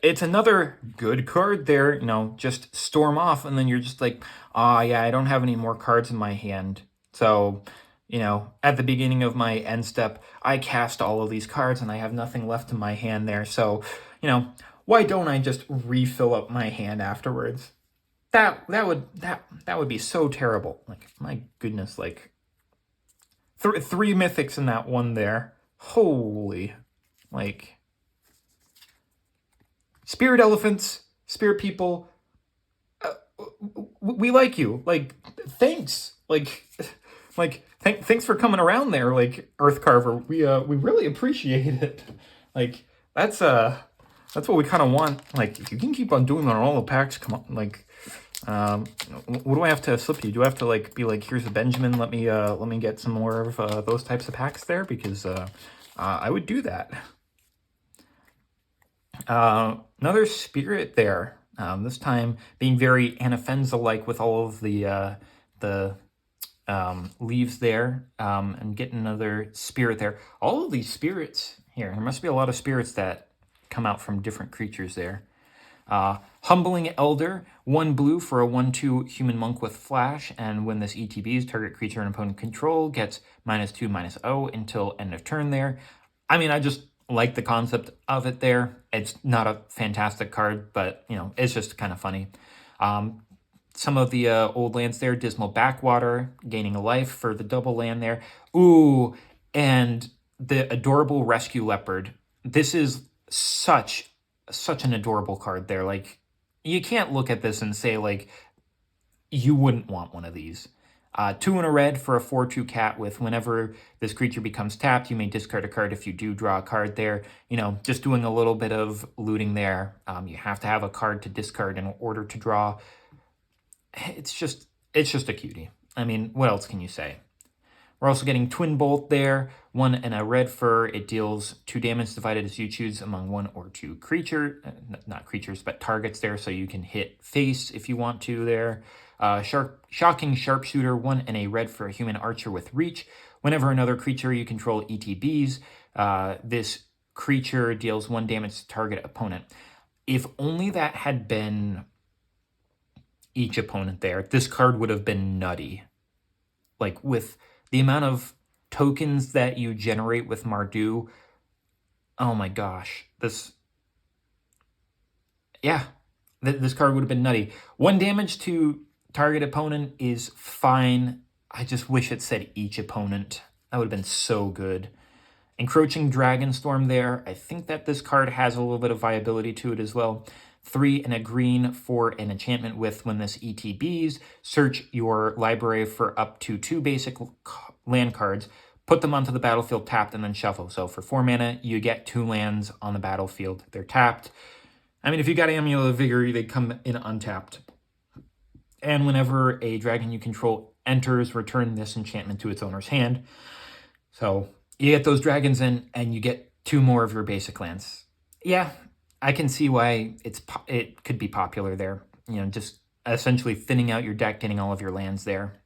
it's another good card there, you know, just storm off, and then you're just like, oh yeah, I don't have any more cards in my hand. So, you know, at the beginning of my end step, I cast all of these cards and I have nothing left in my hand there. So, you know, why don't I just refill up my hand afterwards? That would be so terrible. Like, my goodness, like three mythics in that one there. Holy, like, spirit elephants, spirit people, we like you. Like, thanks. Thanks for coming around there, like, Earth Carver. We really appreciate it. Like, that's what we kind of want. Like, if you can keep on doing that on all the packs, come on. Like, what do I have to slip you? Do I have to, like, be like, here's a Benjamin, let me get some more of those types of packs there? Because I would do that. Another spirit there. This time being very Anafenza-like with all of the leaves there, and getting another spirit there. All of these spirits here. There must be a lot of spirits that come out from different creatures there. Humbling Elder, 1 blue for a 1/2 human monk with flash, and when this ETBs, target creature and opponent control gets -2/-0 until end of turn there. I mean, I just like the concept of it there. It's not a fantastic card, but, you know, it's just kind of funny. Some of the old lands there, Dismal Backwater, gaining a life for the double land there. Ooh, and the adorable Rescue Leopard. This is such an adorable card there. Like, you can't look at this and say, like, you wouldn't want one of these. 2 and a red for a 4/2 cat with, whenever this creature becomes tapped, you may discard a card. If you do, draw a card there. You know, just doing a little bit of looting there. You have to have a card to discard in order to draw. It's just a cutie. I mean, what else can you say? We're also getting Twin Bolt there. 1 and a red for, it deals 2 damage divided as you choose among 1 or 2 creature, not creatures, but targets there, so you can hit face if you want to there. Shocking Sharpshooter, 1 and a red for a human archer with reach. Whenever another creature you control ETBs, this creature deals 1 damage to target opponent. If only that had been each opponent there, this card would have been nutty. Like, with the amount of tokens that you generate with Mardu, oh my gosh, this card would have been nutty. 1 damage to target opponent is fine. I just wish it said each opponent. That would have been so good. Encroaching Dragonstorm there. I think that this card has a little bit of viability to it as well. 3 and a green for an enchantment with, when this ETBs, search your library for up to 2 basic land cards, put them onto the battlefield tapped, and then shuffle. So for 4 mana, you get 2 lands on the battlefield. They're tapped. I mean, if you got Amulet of Vigor, they come in untapped. And whenever a dragon you control enters, return this enchantment to its owner's hand. So you get those dragons in, and you get 2 more of your basic lands. Yeah, I can see why it could be popular there. You know, just essentially thinning out your deck, getting all of your lands there.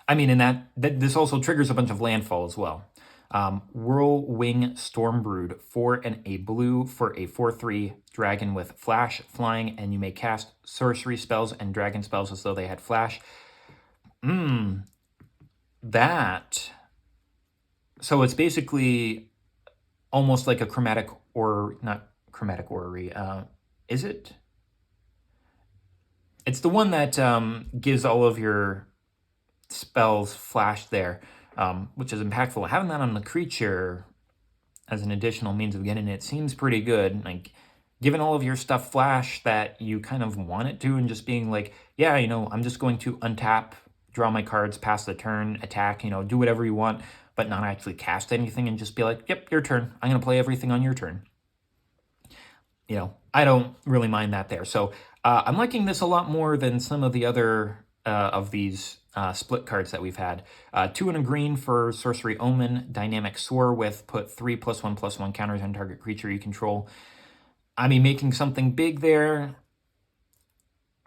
I mean, and this also triggers a bunch of landfall as well. Whirlwing Stormbrood, 4 and a blue for a 4/3 dragon with flash, flying, and you may cast sorcery spells and dragon spells as though they had flash. So it's basically almost like a chromatic, or not chromatic orrery. Is it? It's the one that gives all of your spells flash there, which is impactful. Having that on the creature as an additional means of getting it seems pretty good. Like, giving all of your stuff flash that you kind of want it to, and just being like, yeah, you know, I'm just going to untap, draw my cards, pass the turn, attack, you know, do whatever you want, but not actually cast anything, and just be like, yep, your turn. I'm going to play everything on your turn. You know, I don't really mind that there. So I'm liking this a lot more than some of the other of these split cards that we've had. 2 and a green for Sorcery Omen, Dynamic Soar with put 3+1/+1 counters on target creature you control. I mean, making something big there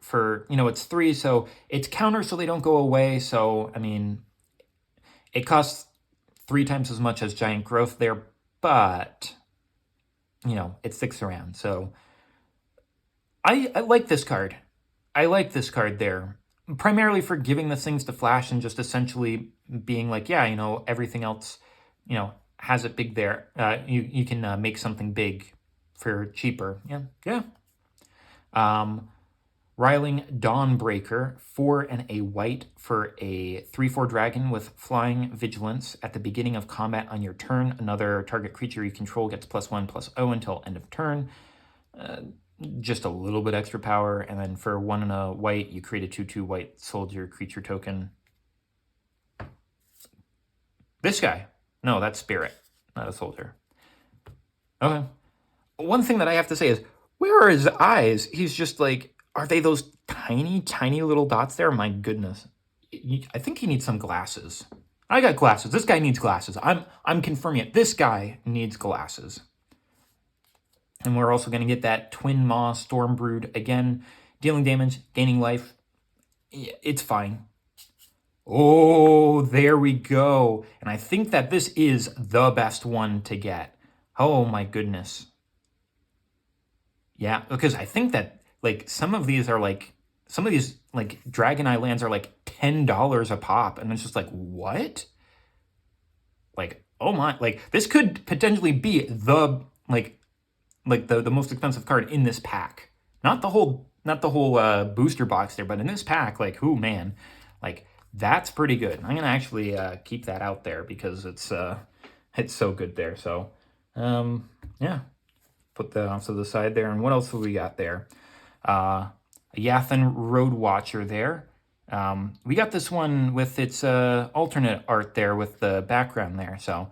for, it's 3, so it's counters so they don't go away. So, I mean, it costs 3 times as much as Giant Growth there, but, it sticks around. So, I like this card. I like this card there, primarily for giving the things to flash and just essentially being like, yeah, everything else, has it big there. You can make something big for cheaper. Yeah. Riling Dawnbreaker, 4 and a white for a 3/4 dragon with flying vigilance. At the beginning of combat on your turn, another target creature you control gets +1/+0 until end of turn. Just a little bit extra power, and then for 1 and a white, you create a 2/2 white soldier creature token. This guy. No, that's Spirit, not a soldier. Okay. One thing that I have to say is, where are his eyes? He's just like, are they those tiny, tiny little dots there? My goodness. I think he needs some glasses. I got glasses. This guy needs glasses. I'm confirming it. This guy needs glasses. And we're also going to get that Twin Maw Stormbrood again. Dealing damage, gaining life. It's fine. Oh, there we go. And I think that this is the best one to get. Oh my goodness. Yeah, because I think that some of these Dragon Eye lands are like $10 a pop. And it's just like, what? Oh my, this could potentially be the the most expensive card in this pack. Not the whole booster box there, but in this pack, oh man, that's pretty good. I'm gonna actually keep that out there because it's so good there. So yeah, put that off to the side there. And what else have we got there? Yathan Road Watcher there. We got this one with its alternate art there with the background there. So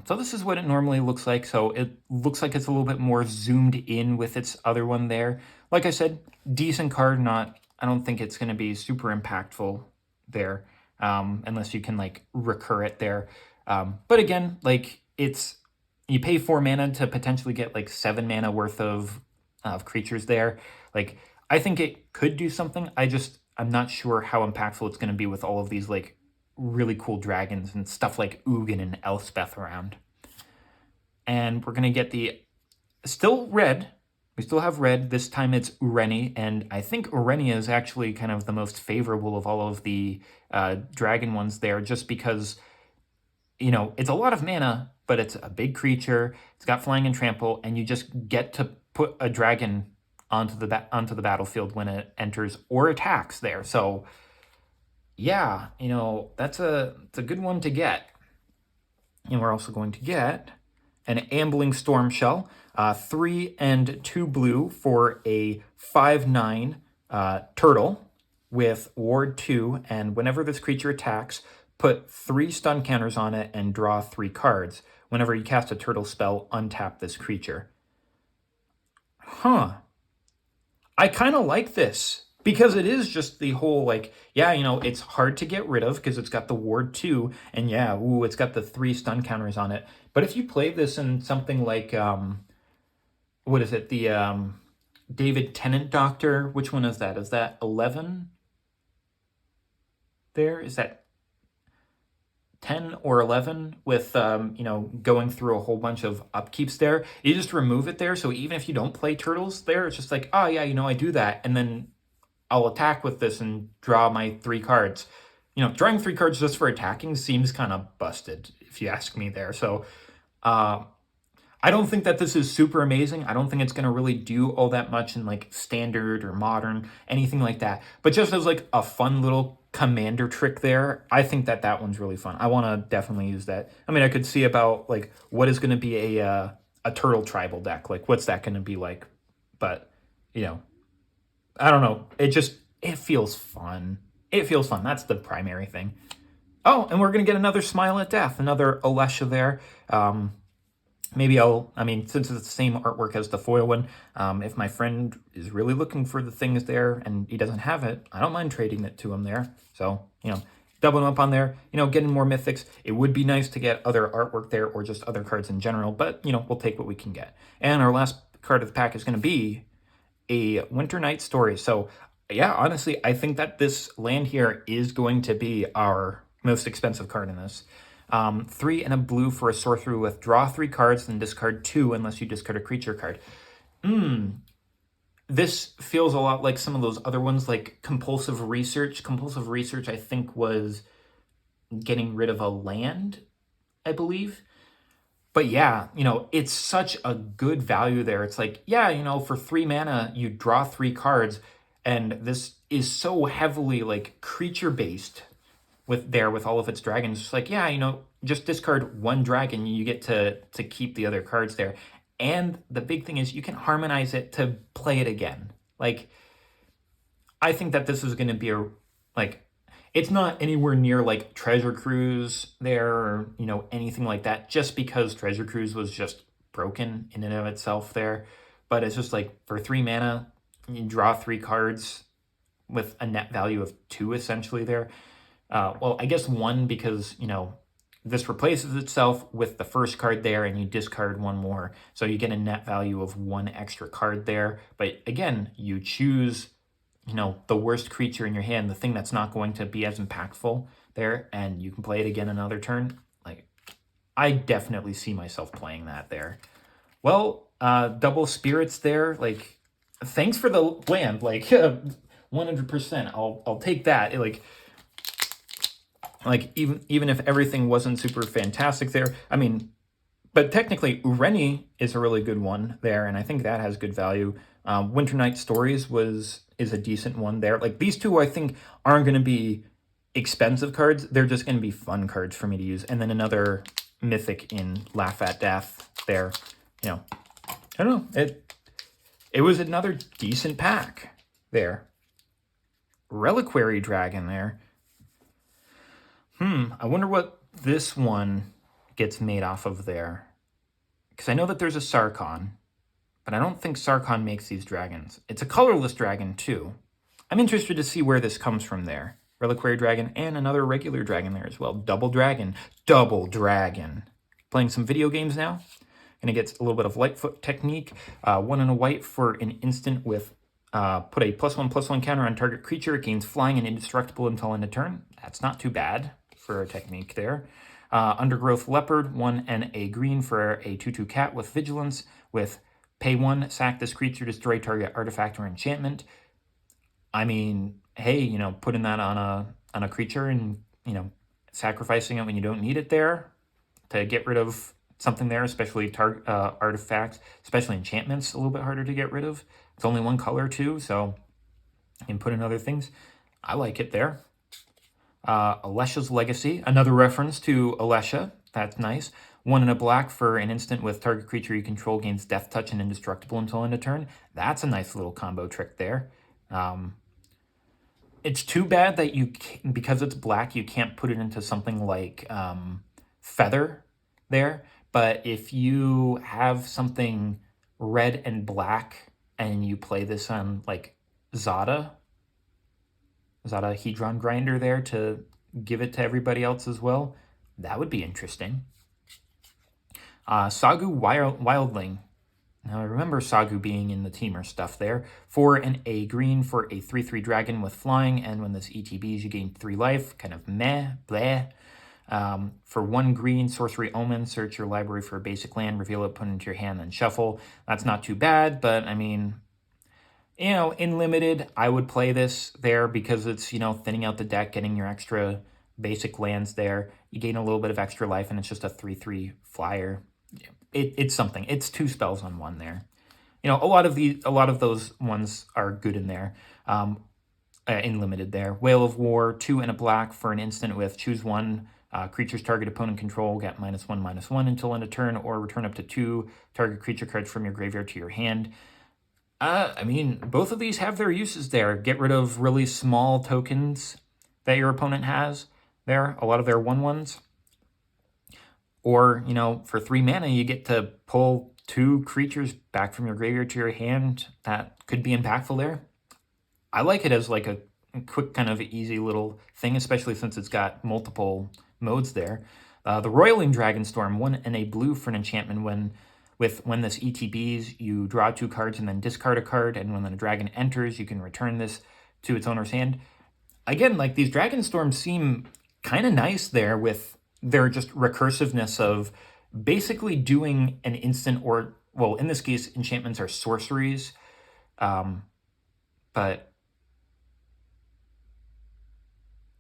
so this is what it normally looks like. So it looks like it's a little bit more zoomed in with its other one there. Like I said, decent card. I don't think it's going to be super impactful there, unless you can recur it there. But again, you pay 4 mana to potentially get 7 mana worth of creatures there. I think it could do something. I'm not sure how impactful it's going to be with all of these really cool dragons and stuff like Ugin and Elspeth around. And we're going to get the still red. We still have red. This time it's Ureni, and I think Ureni is actually kind of the most favorable of all of the dragon ones there, just because it's a lot of mana, but it's a big creature. It's got flying and trample, and you just get to put a dragon onto the battlefield when it enters or attacks there. So yeah, it's a good one to get. And we're also going to get an Ambling Storm Shell, 3 and 2 blue for a 5/9 turtle with Ward 2, and whenever this creature attacks, put 3 stun counters on it and draw 3 cards. Whenever you cast a turtle spell, untap this creature. Huh. I kind of like this, because it is just the whole, it's hard to get rid of because it's got the Ward 2, and it's got the 3 stun counters on it. But if you play this in something like, what is it, the David Tennant Doctor, which one is that? Is that 11 there? Is that 10 or 11 with, going through a whole bunch of upkeeps there? You just remove it there, so even if you don't play turtles there, it's just oh yeah, I do that, and then I'll attack with this and draw my 3 cards. Drawing 3 cards just for attacking seems kind of busted, if you ask me there. So I don't think that this is super amazing. I don't think it's going to really do all that much in standard or modern, anything like that. But just as a fun little commander trick there, I think that one's really fun. I want to definitely use that. I mean, I could see about what is going to be a turtle tribal deck. What's that going to be like? But, I don't know. It feels fun. It feels fun. That's the primary thing. Oh, and we're going to get another Smile at Death, another Alesha there. Maybe I mean, since it's the same artwork as the foil one, if my friend is really looking for the things there and he doesn't have it, I don't mind trading it to him there. So, doubling up on there, getting more mythics. It would be nice to get other artwork there or just other cards in general, but, we'll take what we can get. And our last card of the pack is going to be a Winter Night Story. So, yeah, honestly, I think that this land here is going to be our most expensive card in this. 3 and a blue for a sorcery with draw 3 cards, then discard 2 unless you discard a creature card. This feels a lot like some of those other ones, like Compulsive Research. Compulsive Research, I think, was getting rid of a land, I believe. But yeah, it's such a good value there. It's like, yeah, for 3 mana, you draw 3 cards, and this is so heavily like creature based with all of its dragons. It's like, yeah, just discard 1 dragon, you get to keep the other cards there. And the big thing is you can harmonize it to play it again. Like, I think that this is going to be it's not anywhere near like Treasure Cruise there or, anything like that, just because Treasure Cruise was just broken in and of itself there. But it's just like for 3 mana, you draw 3 cards with a net value of 2 essentially there. Well, I guess 1 because, this replaces itself with the first card there and you discard 1 more. So you get a net value of 1 extra card there. But again, you choose, the worst creature in your hand, the thing that's not going to be as impactful there, and you can play it again another turn. Like, I definitely see myself playing that there. Well, double spirits there. Like, thanks for the land. Like, 100%. I'll take that. Like even if everything wasn't super fantastic there, I mean, but technically Ureni is a really good one there, and I think that has good value. Winter Night Stories is a decent one there. Like, these two I think aren't going to be expensive cards. They're just going to be fun cards for me to use. And then another mythic in Laugh at Death there. I don't know. It was another decent pack there. Reliquary Dragon there. I wonder what this one gets made off of there. Because I know that there's a Sarkhan, but I don't think Sarkhan makes these dragons. It's a colorless dragon, too. I'm interested to see where this comes from there. Reliquary Dragon and another regular dragon there as well. Double dragon. Double dragon. Playing some video games now. Gonna get a little bit of Lightfoot technique. 1 and a white for an instant with put a +1/+1 counter on target creature. It gains flying and indestructible until end of turn. That's not too bad for a technique there. Undergrowth Leopard, 1 and a green for a 2/2 cat with vigilance with pay 1, sack this creature, destroy target artifact or enchantment. I mean, hey, putting that on a creature and, sacrificing it when you don't need it there to get rid of something there, especially artifacts, especially enchantments, a little bit harder to get rid of. It's only 1 color too, so you can put in other things. I like it there. Alesha's Legacy, another reference to Alesha. That's nice. 1 and a black for an instant with target creature you control gains death touch and indestructible until end of turn. That's a nice little combo trick there. It's too bad that because it's black, you can't put it into something like Feather there. But if you have something red and black and you play this on like Zada Hedron Grinder there to give it to everybody else as well, that would be interesting. Sagu Wildling. Now I remember Sagu being in the Teamer stuff there. 4 and a green for a 3/3 dragon with flying, and when this ETBs, you gain 3 life. Kind of meh, bleh. For 1 green, Sorcery Omen, search your library for a basic land, reveal it, put it into your hand, then shuffle. That's not too bad, but I mean, in limited, I would play this there because it's, thinning out the deck, getting your extra basic lands there. You gain a little bit of extra life, and it's just a 3/3 flyer. It's something. It's 2 spells on 1 there. A lot of those ones are good in there. In limited there. Whale of War, 2 and a black for an instant with choose 1. Creatures target opponent control get -1/-1 until end of turn, or return up to 2 target creature cards from your graveyard to your hand. I mean, both of these have their uses there. Get rid of really small tokens that your opponent has there. A lot of their 1/1s. Or, you know, for 3 mana, you get to pull 2 creatures back from your graveyard to your hand. That could be impactful there. I like it as like a quick kind of easy little thing, especially since it's got multiple modes there. The Roiling Dragonstorm, 1 and a blue for an enchantment. When this ETBs, you draw 2 cards and then discard a card, and when the dragon enters, you can return this to its owner's hand. Again, like, these Dragonstorms seem kind of nice there with their just recursiveness of basically doing an instant, or, well, in this case, enchantments are sorceries. But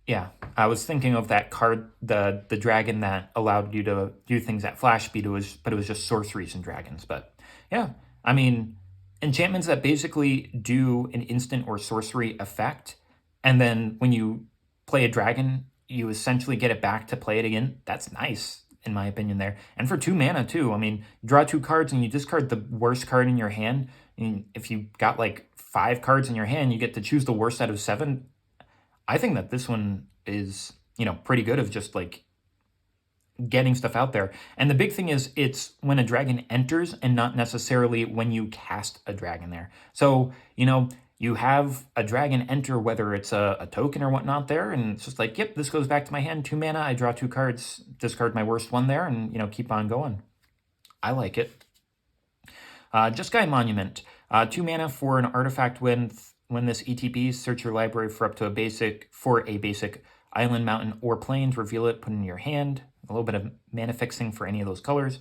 yeah, I was thinking of that card, the dragon that allowed you to do things at flash speed. But it was just sorceries and dragons. But yeah, I mean, enchantments that basically do an instant or sorcery effect, and then when you play a dragon, you essentially get it back to play it again. That's nice, in my opinion, there. And for 2 mana too. I mean, you draw 2 cards and you discard the worst card in your hand. And if you got like 5 cards in your hand, you get to choose the worst out of 7. I think that this one is, you know, pretty good of just like getting stuff out there. And the big thing is it's when a dragon enters and not necessarily when you cast a dragon there. So, you know, you have a dragon enter, whether it's a token or whatnot there, and it's just like, yep, this goes back to my hand, 2 mana, I draw 2 cards, discard my worst one there, and, you know, keep on going. I like it. Jeskai Monument, 2 mana for an artifact. When this ETBs, search your library for up to a basic island, mountain, or plains, reveal it, put it in your hand. A little bit of mana fixing for any of those colors.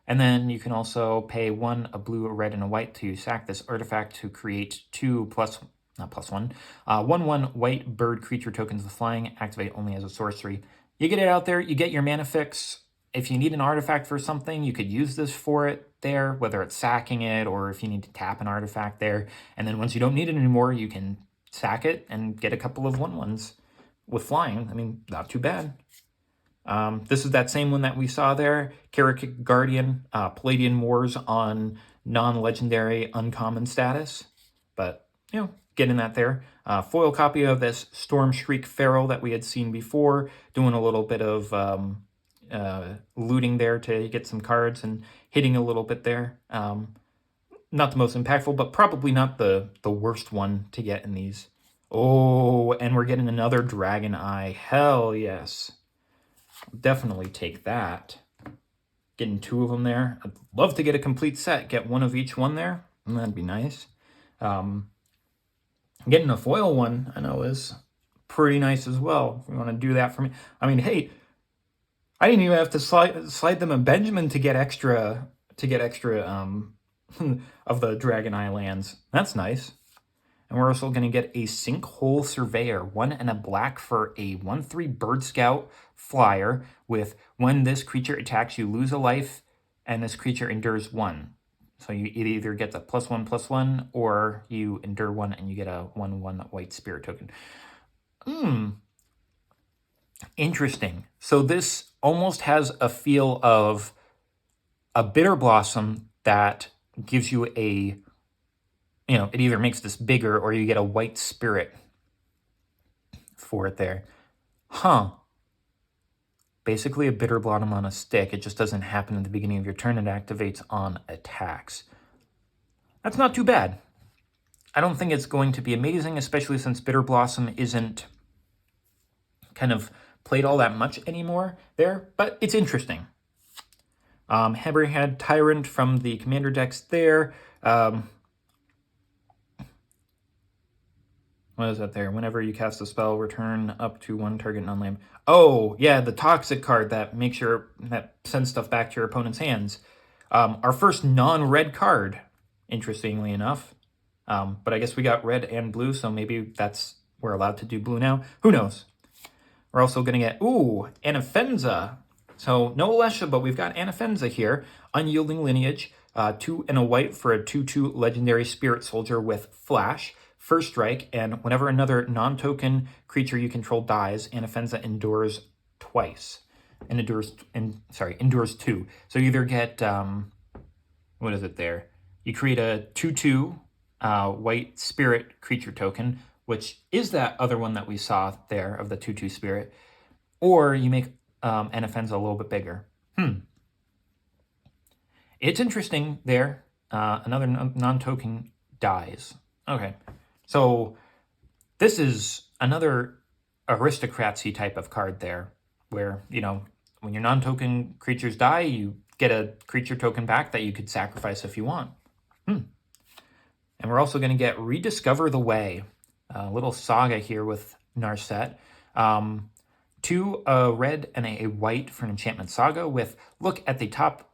And then you can also pay 1, a blue, a red, and a white to sack this artifact to create 2 1/1 white bird creature tokens with flying, activate only as a sorcery. You get it out there, you get your mana fix. If you need an artifact for something, you could use this for it there, whether it's sacking it or if you need to tap an artifact there. And then once you don't need it anymore, you can sack it and get a couple of 1/1s with flying. I mean, not too bad. This is that same one that we saw there. Karakik Guardian, Palladian Wars on non-legendary uncommon status. But, you know, getting that there. Foil copy of this Storm Shriek Feral that we had seen before, doing a little bit of looting there to get some cards and hitting a little bit there. Not the most impactful, but probably not the worst one to get in these. Oh, and we're getting another Dragon Eye. Hell yes. Definitely take that. Getting 2 of them there. I'd love to get a complete set. Get 1 of each one there. And that'd be nice. Getting a foil one, I know, is pretty nice as well. If you want to do that for me. I mean, hey, I didn't even have to slide them a Benjamin to get extra of the Dragon Eye lands. That's nice. And we're also going to get a Sinkhole Surveyor, 1 and a black for a 1/3 Bird Scout flyer with when this creature attacks, you lose a life, and this creature endures 1. So you either get the +1/+1, or you endure 1 and you get a 1/1 white spirit token. Interesting. So this almost has a feel of a Bitter Blossom that gives you a, you know, it either makes this bigger or you get a white spirit for it there. Huh. Basically a Bitter Blossom on a stick. It just doesn't happen at the beginning of your turn. It activates on attacks. That's not too bad. I don't think it's going to be amazing, especially since Bitter Blossom isn't kind of played all that much anymore there, but it's interesting. Hammerhead Tyrant from the commander decks there. What is that there? Whenever you cast a spell, return up to 1 target non-land. Oh, yeah, the Toxic card that sends stuff back to your opponent's hands. Our first non-red card, interestingly enough. But I guess we got red and blue, so maybe we're allowed to do blue now. Who knows? We're also going to get, Anafenza. So no Alesha, but we've got Anafenza here. Unyielding Lineage, 2 and a white for a 2/2 legendary Spirit Soldier with Flash. First strike, and whenever another non-token creature you control dies, Anafenza endures twice. And endures 2. So you either get, what is it there? You create a 2/2 white spirit creature token, which is that other one that we saw there of the 2/2 spirit, or you make Anafenza a little bit bigger. It's interesting there. Another non-token dies. Okay, so this is another aristocracy type of card there, where, you know, when your non-token creatures die, you get a creature token back that you could sacrifice if you want. And we're also going to get Rediscover the Way. A little saga here with Narset. 2 a red and a white for an enchantment saga with look at the top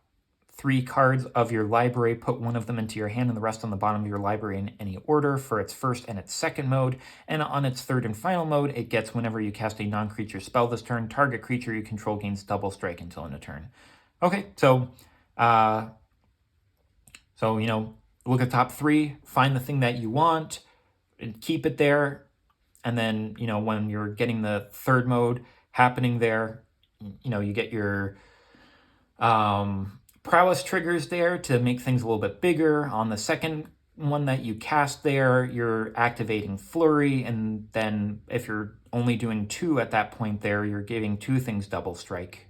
3 cards of your library, put one of them into your hand and the rest on the bottom of your library in any order for its first and its second mode. And on its third and final mode, it gets whenever you cast a non-creature spell this turn, target creature you control gains double strike until end of turn. Okay, so you know, look at the top 3, find the thing that you want, and keep it there. And then, you know, when you're getting the third mode happening there, you know, you get your prowess triggers there to make things a little bit bigger. On the second one that you cast there, you're activating Flurry, and then if you're only doing 2 at that point there, you're giving 2 things double strike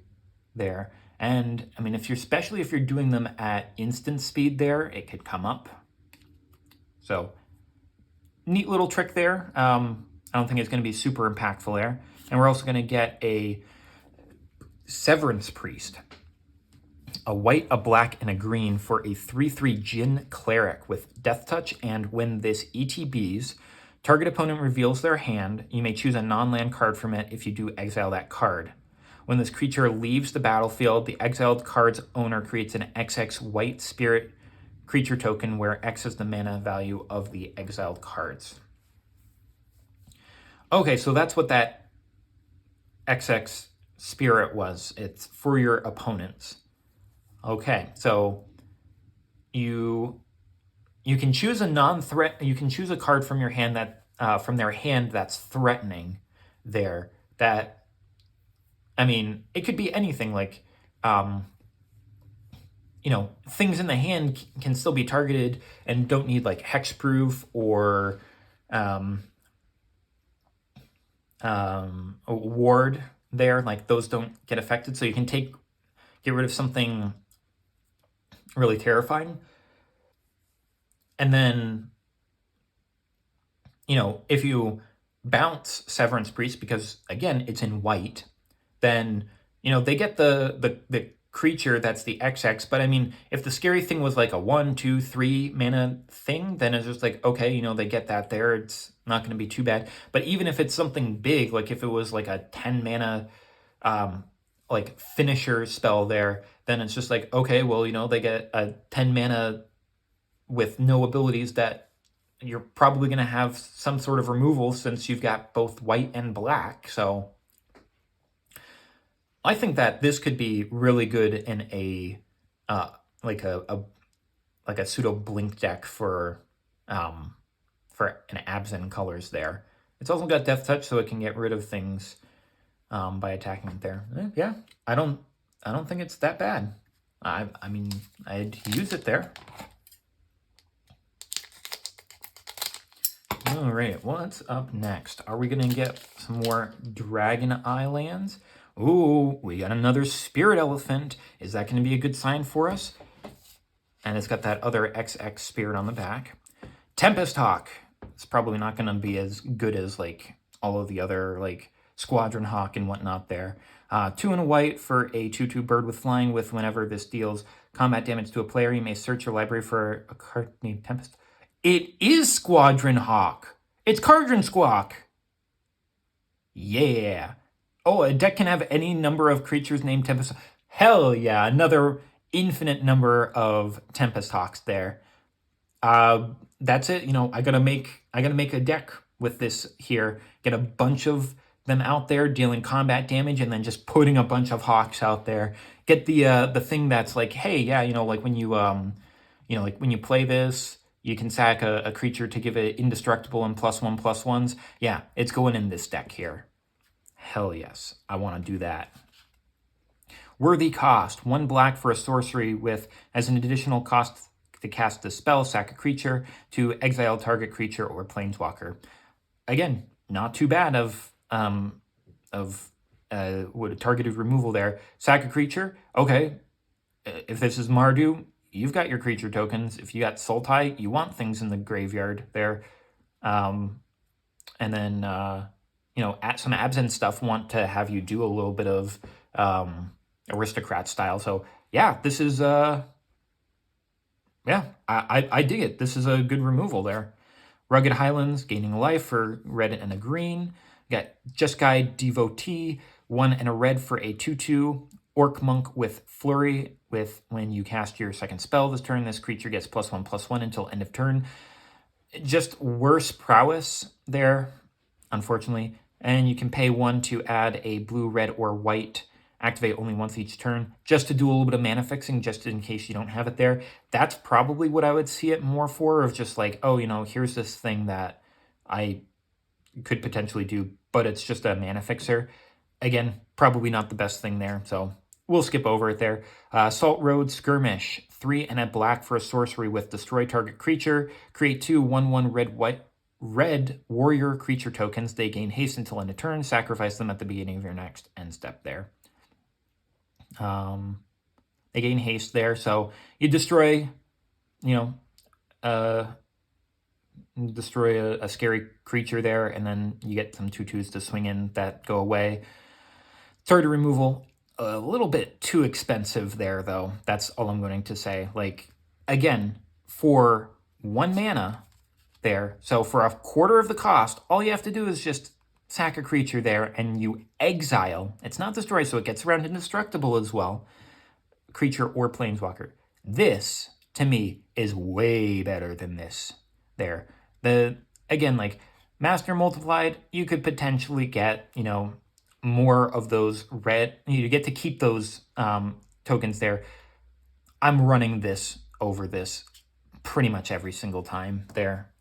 there. And I mean, especially if you're doing them at instant speed there, it could come up. So neat little trick there. I don't think it's going to be super impactful there. And we're also going to get a Severance Priest. A white, a black, and a green for a 3/3 Djinn Cleric with Death Touch, and when this ETBs, target opponent reveals their hand, you may choose a non-land card from it. If you do, exile that card. When this creature leaves the battlefield, the exiled card's owner creates an XX white spirit creature token where X is the mana value of the exiled cards. Okay, so that's what that XX spirit was. It's for your opponents. Okay, so you can choose a non-threat. You can choose a card from your hand that from their hand that's threatening. There, that, I mean, it could be anything like, you know, things in the hand can still be targeted and don't need like hexproof or a ward there. Like those don't get affected, so you can get rid of something really terrifying. And then, you know, if you bounce Severance Priest, because again, it's in white, then, you know, they get the creature that's the XX. But I mean, if the scary thing was like a 1, 2, 3 mana thing, then it's just like, okay, you know, they get that there. It's not going to be too bad. But even if it's something big, like if it was like a 10 mana like finisher spell there, then it's just like, okay, well, you know, they get a 10 mana with no abilities that you're probably going to have some sort of removal since you've got both white and black. So I think that this could be really good in a like a pseudo blink deck for an Absent colors there. It's also got Death Touch, so it can get rid of things by attacking it there. Yeah, I don't think it's that bad. I mean, I'd use it there. All right, what's up next? Are we gonna get some more Dragon Islands? Ooh, we got another Spirit Elephant. Is that gonna be a good sign for us? And it's got that other XX Spirit on the back. Tempest Hawk. It's probably not gonna be as good as like all of the other like Squadron Hawk and whatnot there. 2 and a white for a 2/2 bird with flying with whenever this deals combat damage to a player, you may search your library for a card named Tempest. It is Squadron Hawk. It's Cardron Squawk. Yeah. Oh, a deck can have any number of creatures named Tempest. Hell yeah, another infinite number of Tempest Hawks there. That's it. You know, I gotta make a deck with this here. Get a bunch of them out there dealing combat damage, and then just putting a bunch of hawks out there. Get the thing that's like, hey, yeah, you know, like when you you know, like when you play this, you can sack a creature to give it indestructible and +1/+1s. Yeah, it's going in this deck here. Hell yes, I want to do that. Worthy Cost. 1 black for a sorcery with, as an additional cost to cast the spell, sack a creature to exile target creature or planeswalker. Again, not too bad of Would a targeted removal there. Sack a creature. Okay. If this is Mardu, you've got your creature tokens. If you got Sultai, you want things in the graveyard there. And then, some Absent stuff want to have you do a little bit of aristocrat style. So, yeah, this is, I dig it. This is a good removal there. Rugged Highlands, gaining life for red and a green. Got Just Guide Devotee, 1 and a red for a 2/2. Orc Monk with Flurry, with when you cast your second spell this turn, this creature gets +1/+1 until end of turn. Just worse prowess there, unfortunately. And you can pay 1 to add a blue, red, or white, activate only once each turn, just to do a little bit of mana fixing, just in case you don't have it there. That's probably what I would see it more for, of just like, oh, here's this thing that I could potentially do, but it's just a mana fixer. Again, probably not the best thing there, so we'll skip over it there. Salt Road Skirmish, 3 and a black for a sorcery with destroy target creature. Create 2 1/1 red warrior creature tokens. They gain haste until end of turn. Sacrifice them at the beginning of your next end step there. They gain haste there, so you destroy, destroy a scary creature there, and then you get some 2/2s to swing in that go away. Target removal, a little bit too expensive there, though. That's all I'm going to say. Like, again, for 1 mana there, so for a quarter of the cost, all you have to do is just sack a creature there, and you exile. It's not destroy, so it gets around indestructible as well. Creature or planeswalker. This, to me, is way better than this there. Again, like, Master Multiplied, you could potentially get, more of those red. You get to keep those tokens there. I'm running this over this pretty much every single time there.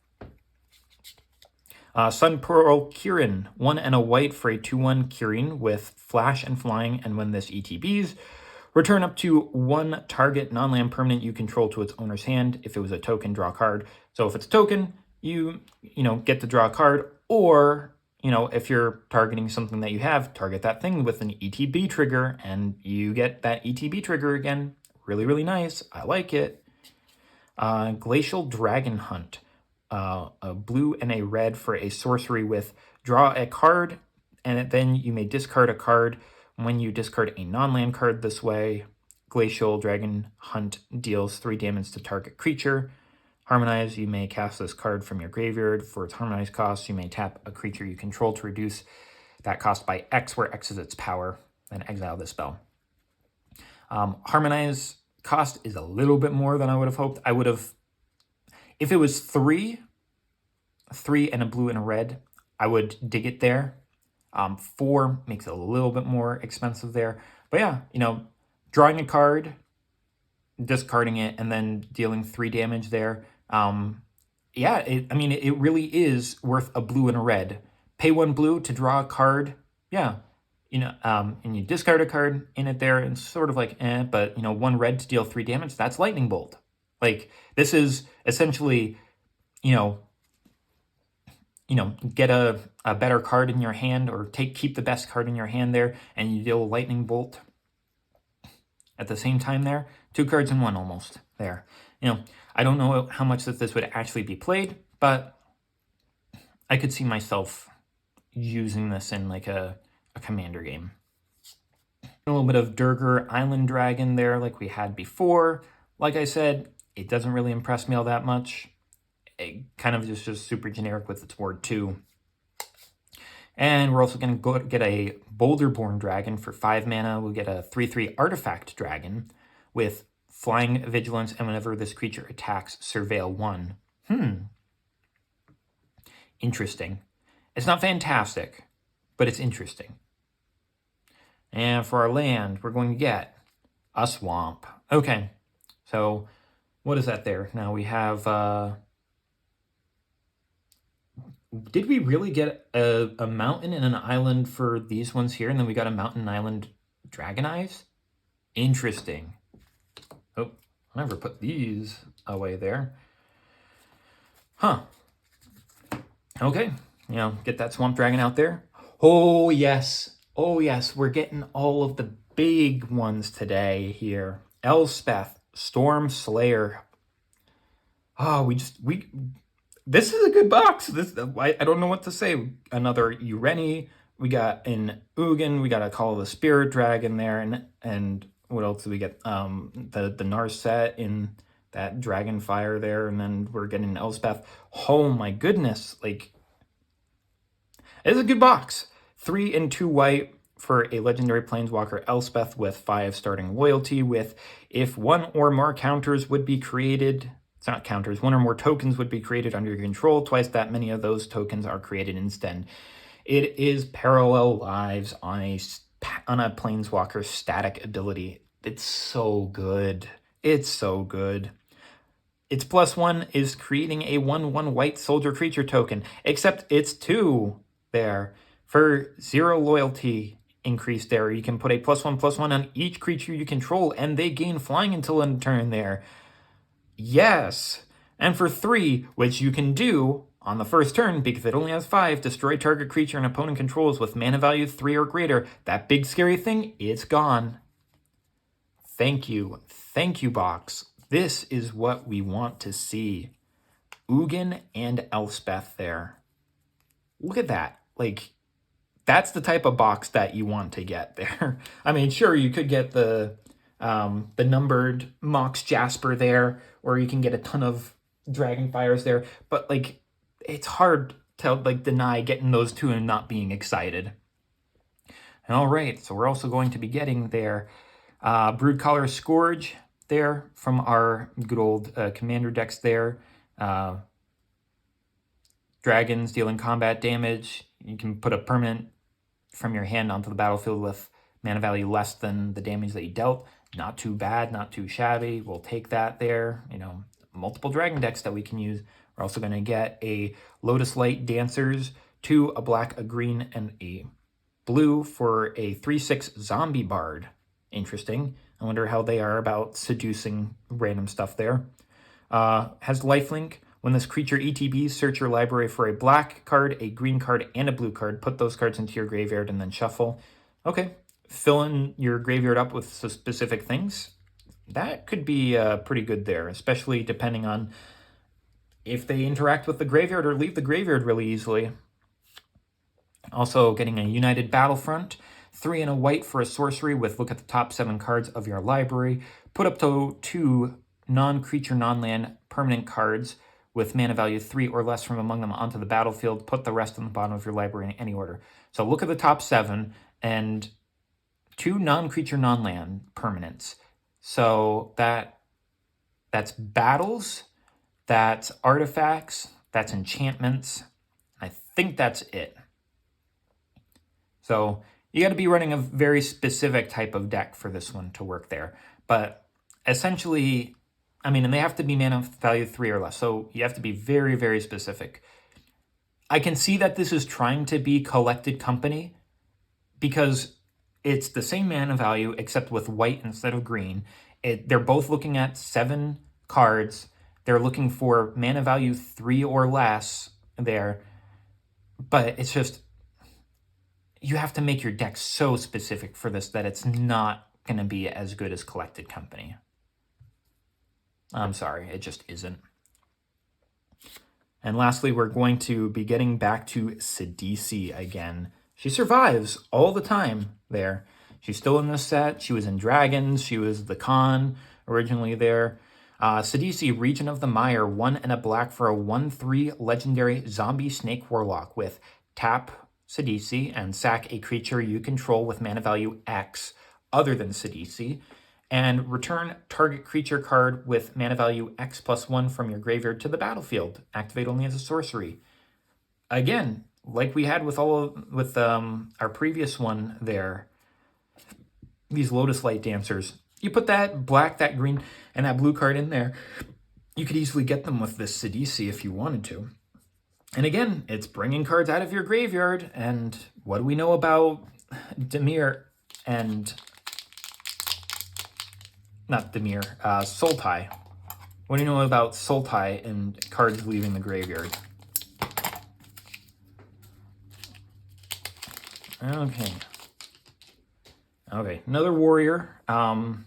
Sun Pearl Kirin, 1 and a white for a 2/1 Kirin with flash and flying, and when this ETBs, return up to 1 target non-land permanent you control to its owner's hand. If it was a token, draw a card. So if it's a token, you get to draw a card, or if you're targeting something that you have, target that thing with an ETB trigger, and you get that ETB trigger again. Really, really nice. I like it. Glacial Dragon Hunt, a blue and a red for a sorcery with draw a card, and then you may discard a card. When you discard a non-land card this way, Glacial Dragon Hunt deals 3 damage to target creature. Harmonize, you may cast this card from your graveyard. For its Harmonize cost, you may tap a creature you control to reduce that cost by X, where X is its power, then exile this spell. Harmonize cost is a little bit more than I would have hoped. I would have, if it was 3 and a blue and a red, I would dig it there. 4 makes it a little bit more expensive there. But yeah, drawing a card, discarding it, and then dealing 3 damage there. It really is worth a blue and a red. Pay 1 blue to draw a card. Yeah. And you discard a card in it there, and sort of like, but 1 red to deal 3 damage, that's Lightning Bolt. Like, this is essentially, get a better card in your hand, or keep the best card in your hand there, and you deal Lightning Bolt at the same time there. 2 cards in 1 almost there. I don't know how much that this would actually be played, but I could see myself using this in like a commander game. A little bit of Durgar Island Dragon there like we had before. Like I said, it doesn't really impress me all that much. It kind of just super generic with its word 2. And we're also going to go get a Boulderborn Dragon for 5 mana. We'll get a 3/3 Artifact Dragon with flying vigilance, and whenever this creature attacks, surveil 1. Interesting. It's not fantastic, but it's interesting. And for our land, we're going to get a swamp. Okay, so what is that there? Now we have... did we really get a mountain and an island for these ones here, and then we got a mountain and island Dragon Eyes? Interesting. Oh, I'll never put these away there. Huh. Okay, get that swamp dragon out there. Oh, yes. Oh yes, we're getting all of the big ones today here. Elspeth, Storm Slayer. Oh, this is a good box. I don't know what to say. Another Ureni. We got an Ugin. We got a Call of the Spirit Dragon there, and what else do we get? The Narset in that Dragon Fire there, and then we're getting an Elspeth. Oh my goodness! Like, it's a good box. 3 and 2 white for a legendary planeswalker Elspeth with 5 starting loyalty. With if one or more counters would be created. It's not counters. One or more tokens would be created under your control. Twice that many of those tokens are created instead. It is parallel lives on a planeswalker static ability. It's so good. It's so good. Its +1 is creating a 1/1 white soldier creature token, except it's 2 there. For 0 loyalty increase there, you can put a +1/+1 on each creature you control, and they gain flying until end turn there. Yes. And for 3, which you can do on the first turn, because it only has 5, destroy target creature an opponent controls with mana value 3 or greater. That big scary thing, it's gone. Thank you. Thank you, box. This is what we want to see. Ugin and Elspeth there. Look at that. Like, that's the type of box that you want to get there. I mean, sure, you could get the numbered Mox Jasper there, or you can get a ton of Dragonfires there, but like, it's hard to like deny getting those two and not being excited. All right, so we're also going to be getting there Broodcaller Scourge there from our good old commander decks there. Dragons dealing combat damage. You can put a permanent from your hand onto the battlefield with mana value less than the damage that you dealt. Not too bad, not too shabby. We'll take that there. You know, multiple dragon decks that we can use. We're also going to get a Lotus Light Dancers, 2, a black, a green, and a blue for a 3/6 Zombie Bard. Interesting. I wonder how they are about seducing random stuff there. Has lifelink. When this creature ETBs, search your library for a black card, a green card, and a blue card. Put those cards into your graveyard and then shuffle. Okay, fill in your graveyard up with specific things. That could be pretty good there, especially depending on if they interact with the graveyard or leave the graveyard really easily. Also getting a United Battlefront. 3 and a white for a sorcery with look at the top 7 cards of your library. Put up to 2 non-creature, non-land permanent cards with mana value 3 or less from among them onto the battlefield. Put the rest on the bottom of your library in any order. So look at the top 7 and 2 non-creature, non-land permanents. So that's battles, that's artifacts, that's enchantments. I think that's it. So you got to be running a very specific type of deck for this one to work there. But essentially, I mean, and they have to be mana value 3 or less. So you have to be very, very specific. I can see that this is trying to be Collected Company because it's the same mana value except with white instead of green. They're both looking at 7 cards. They're looking for mana value 3 or less there. But it's just, you have to make your deck so specific for this that it's not going to be as good as Collected Company. I'm sorry, it just isn't. And lastly, we're going to be getting back to Sidisi again. She survives all the time there. She's still in this set. She was in Dragons. She was the Khan originally there. Sidisi, Region of the Mire, 1 and a black for a 1/3 legendary zombie snake warlock with tap Sidisi and sack a creature you control with mana value X other than Sidisi, and return target creature card with mana value X +1 from your graveyard to the battlefield. Activate only as a sorcery. Again, like we had with our previous one there, these Lotus Light Dancers. You put that black, that green, and that blue card in there, you could easily get them with this Sidisi if you wanted to. And again, it's bringing cards out of your graveyard. And what do we know about Dimir and... Not Dimir, Sultai. What do you know about Sultai and cards leaving the graveyard? Okay. Okay, another warrior. I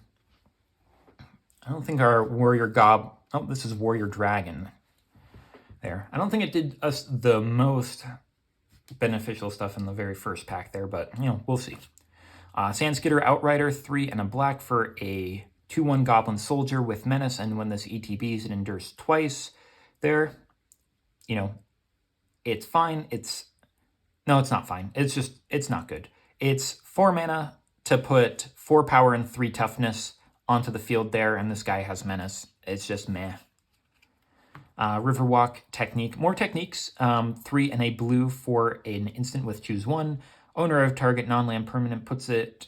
don't think our warrior gob... Oh, this is warrior dragon. There. I don't think it did us the most beneficial stuff in the very first pack there, but, you know, we'll see. Sandskitter Outrider, 3 and a black for a 2/1 Goblin Soldier with Menace, and when this ETBs, it endures twice. There, you know, it's fine. No, it's not fine. It's not good. It's 4 mana to put 4 power and 3 toughness onto the field there, and this guy has Menace. It's just meh. Riverwalk Technique. More techniques. 3 and a blue for an instant with choose 1. Owner of target non-land permanent puts it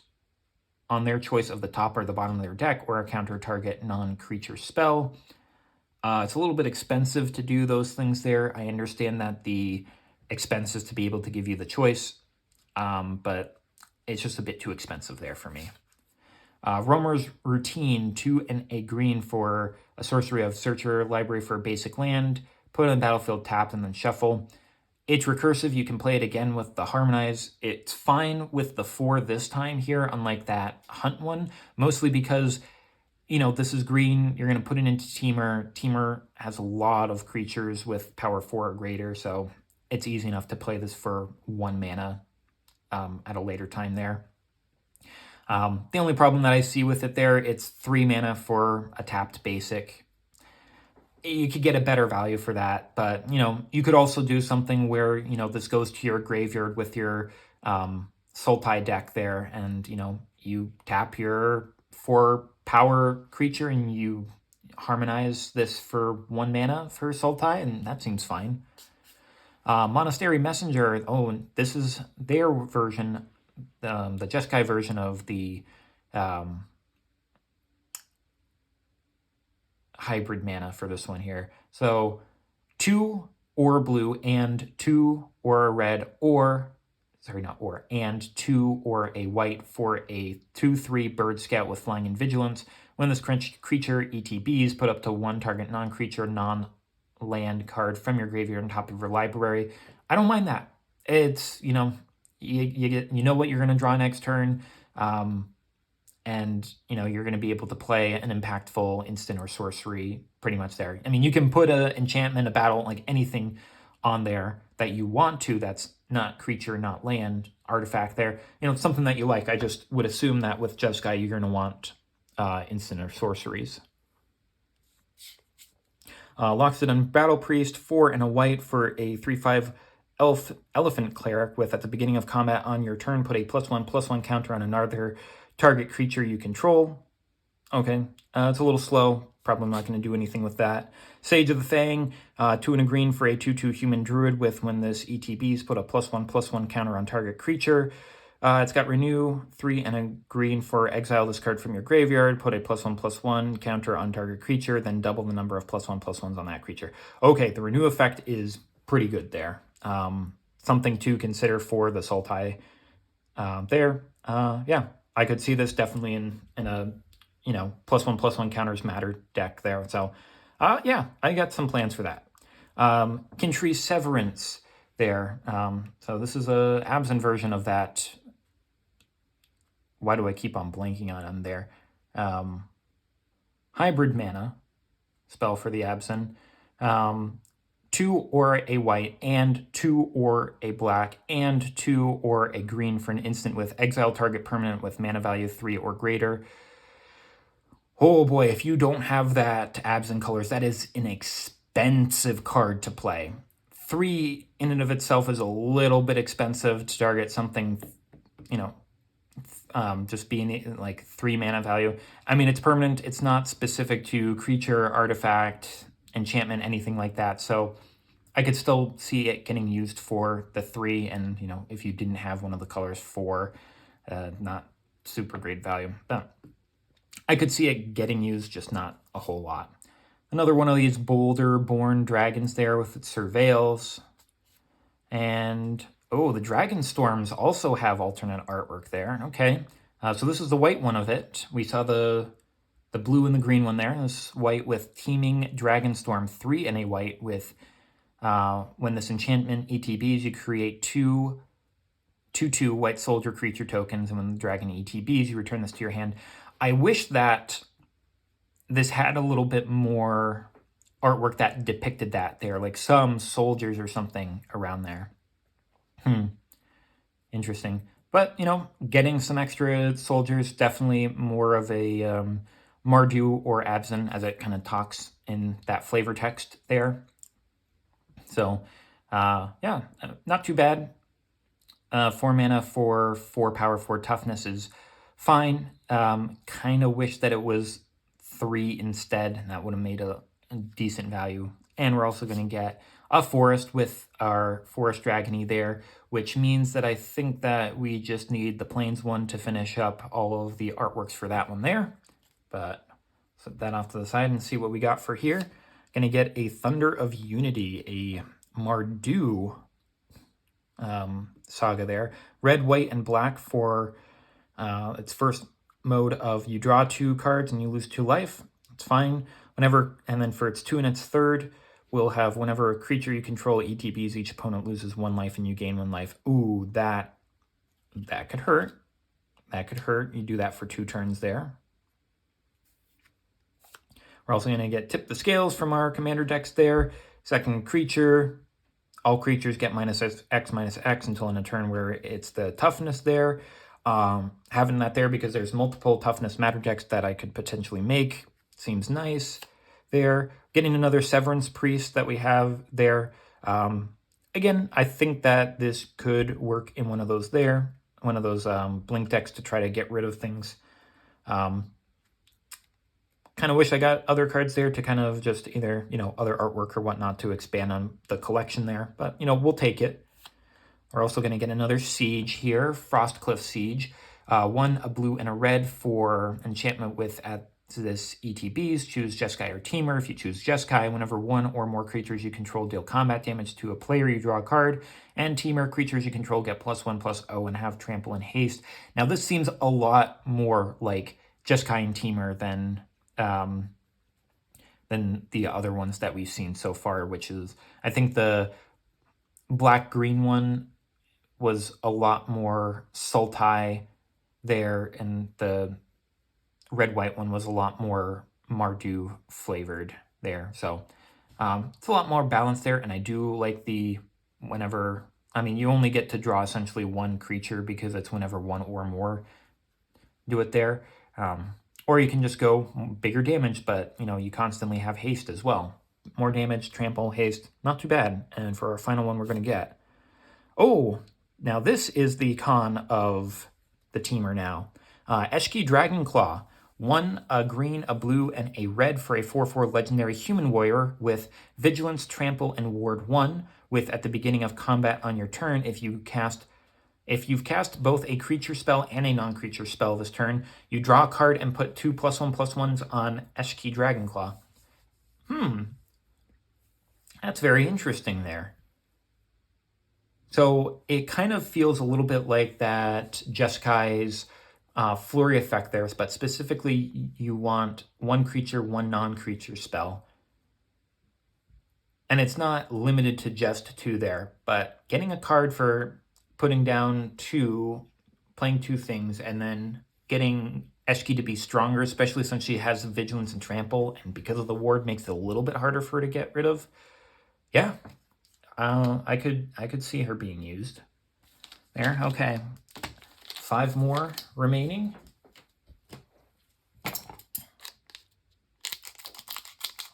on their choice of the top or the bottom of their deck, or a counter target non-creature spell. It's a little bit expensive to do those things there. I understand that the expense is to be able to give you the choice, but it's just a bit too expensive there for me. Roamer's Routine, 2 and a green for a sorcery of Searcher Library for a basic land, put on the battlefield tapped and then shuffle. It's recursive. You can play it again with the Harmonize. It's fine with the 4 this time here, unlike that Hunt one, mostly because, you know, this is green. You're going to put it into Teamer. Teamer has a lot of creatures with power 4 or greater, so it's easy enough to play this for 1 mana at a later time there. The only problem that I see with it there, it's 3 mana for a tapped basic. You could get a better value for that, but, you know, you could also do something where, you know, this goes to your graveyard with your Sultai deck there, and, you know, you tap your 4 power creature and you harmonize this for 1 mana for Sultai, and that seems fine. Monastery Messenger, oh, this is their version, the Jeskai version of the hybrid mana for this one here. So 2 or blue and 2 or red, or, sorry, not or, and 2 or a white for a 2/3 Bird Scout with Flying and Vigilance. When this creature ETBs, put up to 1 target non-creature, non-land card from your graveyard on top of your library. I don't mind that. It's, you know, you know what you're going to draw next turn, and, you know, you're going to be able to play an impactful instant or sorcery pretty much there. I mean, you can put an enchantment, a battle, like anything on there that you want to that's not creature, not land, artifact there. You know, something that you like. I just would assume that with Jeskai, you're going to want instant or sorceries. Loxodon Battle Priest, 4 and a white for a 3/5 Elephant Cleric with, at the beginning of combat on your turn, put a +1/+1 counter on another target creature you control. Okay, it's a little slow. Probably not going to do anything with that. Sage of the Fang, 2 and a green for a 2/2 Human Druid with, when this ETBs, put a +1/+1 counter on target creature. It's got Renew, 3 and a green for exile this card from your graveyard, put a +1/+1 counter on target creature, then double the number of +1/+1s on that creature. Okay, the Renew effect is pretty good there. Something to consider for the Sultai there. Yeah, I could see this definitely in a, you know, +1/+1 counters matter deck there. So, yeah, I got some plans for that. Kintry Severance there. So this is a Absent version of that. Why do I keep on blanking on them there? Hybrid mana spell for the Absent. 2 or a white and 2 or a black and 2 or a green for an instant with exile target permanent with mana value 3 or greater. Oh boy, if you don't have that Absent colors, that is an expensive card to play. 3 in and of itself is a little bit expensive to target something, you know, just being like 3 mana value. I mean, it's permanent. It's not specific to creature, artifact, enchantment, anything like that. So I could still see it getting used for the 3, and, you know, if you didn't have one of the colors 4, not super great value. But I could see it getting used, just not a whole lot. Another one of these Boulder-born dragons there with its Surveils. And, oh, the Dragonstorms also have alternate artwork there. Okay, so this is the white one of it. We saw the blue and the green one there. This white with Teeming Dragonstorm, 3 and a white with, when this enchantment ETBs, you create 2 2/2 white soldier creature tokens, and when the dragon ETBs, you return this to your hand. I wish that this had a little bit more artwork that depicted that there, like some soldiers or something around there. Interesting. But, you know, getting some extra soldiers, definitely more of a Mardu or Abzan, as it kind of talks in that flavor text there. So, yeah, not too bad. 4 mana for 4 power, 4 toughness is fine. Kind of wish that it was 3 instead. That would have made a decent value. And we're also going to get a forest with our forest dragony there, which means that I think that we just need the plains one to finish up all of the artworks for that one there. But set that off to the side and see what we got for here. Going to get a Thunder of Unity, a Mardu saga there. Red, white, and black for its first mode of you draw 2 cards and you lose 2 life. It's fine. Whenever, and then for its 2 and its third, we'll have whenever a creature you control ETBs, each opponent loses 1 life and you gain 1 life. Ooh, that could hurt. That could hurt. You do that for 2 turns there. We're also going to get Tip the Scales from our commander decks there. Second creature. All creatures get -X until in a turn where it's the toughness there. Having that there because there's multiple toughness matter decks that I could potentially make. Seems nice there. Getting another Severance Priest that we have there. Again, I think that this could work in one of those there. One of those blink decks to try to get rid of things. Kind of wish I got other cards there to kind of just either, you know, other artwork or whatnot to expand on the collection there. But, you know, we'll take it. We're also going to get another Siege here, Frostcliff Siege. 1, a blue, and a red for enchantment with at this ETBs. Choose Jeskai or Temur. If you choose Jeskai, whenever 1 or more creatures you control deal combat damage to a player, you draw a card. And Temur, creatures you control get +1/+0 and have trample and haste. Now, this seems a lot more like Jeskai and Temur than the other ones that we've seen so far, which is, I think the black-green one was a lot more Sultai there, and the red-white one was a lot more Mardu flavored there. So it's a lot more balanced there, and I do like the whenever, I mean, you only get to draw essentially 1 creature because it's whenever 1 or more do it there. Or you can just go bigger damage, but, you know, you constantly have haste as well. More damage, trample, haste, not too bad. And for our final one, we're going to get... Oh, now this is the con of the Temur now. Eshki Dragonclaw. 1, a green, a blue, and a red for a 4/4 legendary human warrior with Vigilance, Trample, and Ward 1, with at the beginning of combat on your turn, if you've cast both a creature spell and a non-creature spell this turn, you draw a card and put 2 +1/+1s on Eshki Dragonclaw. That's very interesting there. So it kind of feels a little bit like that Jeskai's Flurry effect there, but specifically you want 1 creature, 1 non-creature spell. And it's not limited to just 2 there, but getting a card for putting down 2, playing 2 things, and then getting Eshki to be stronger, especially since she has Vigilance and Trample, and because of the ward makes it a little bit harder for her to get rid of. Yeah, I could see her being used there. Okay, 5 more remaining. Let's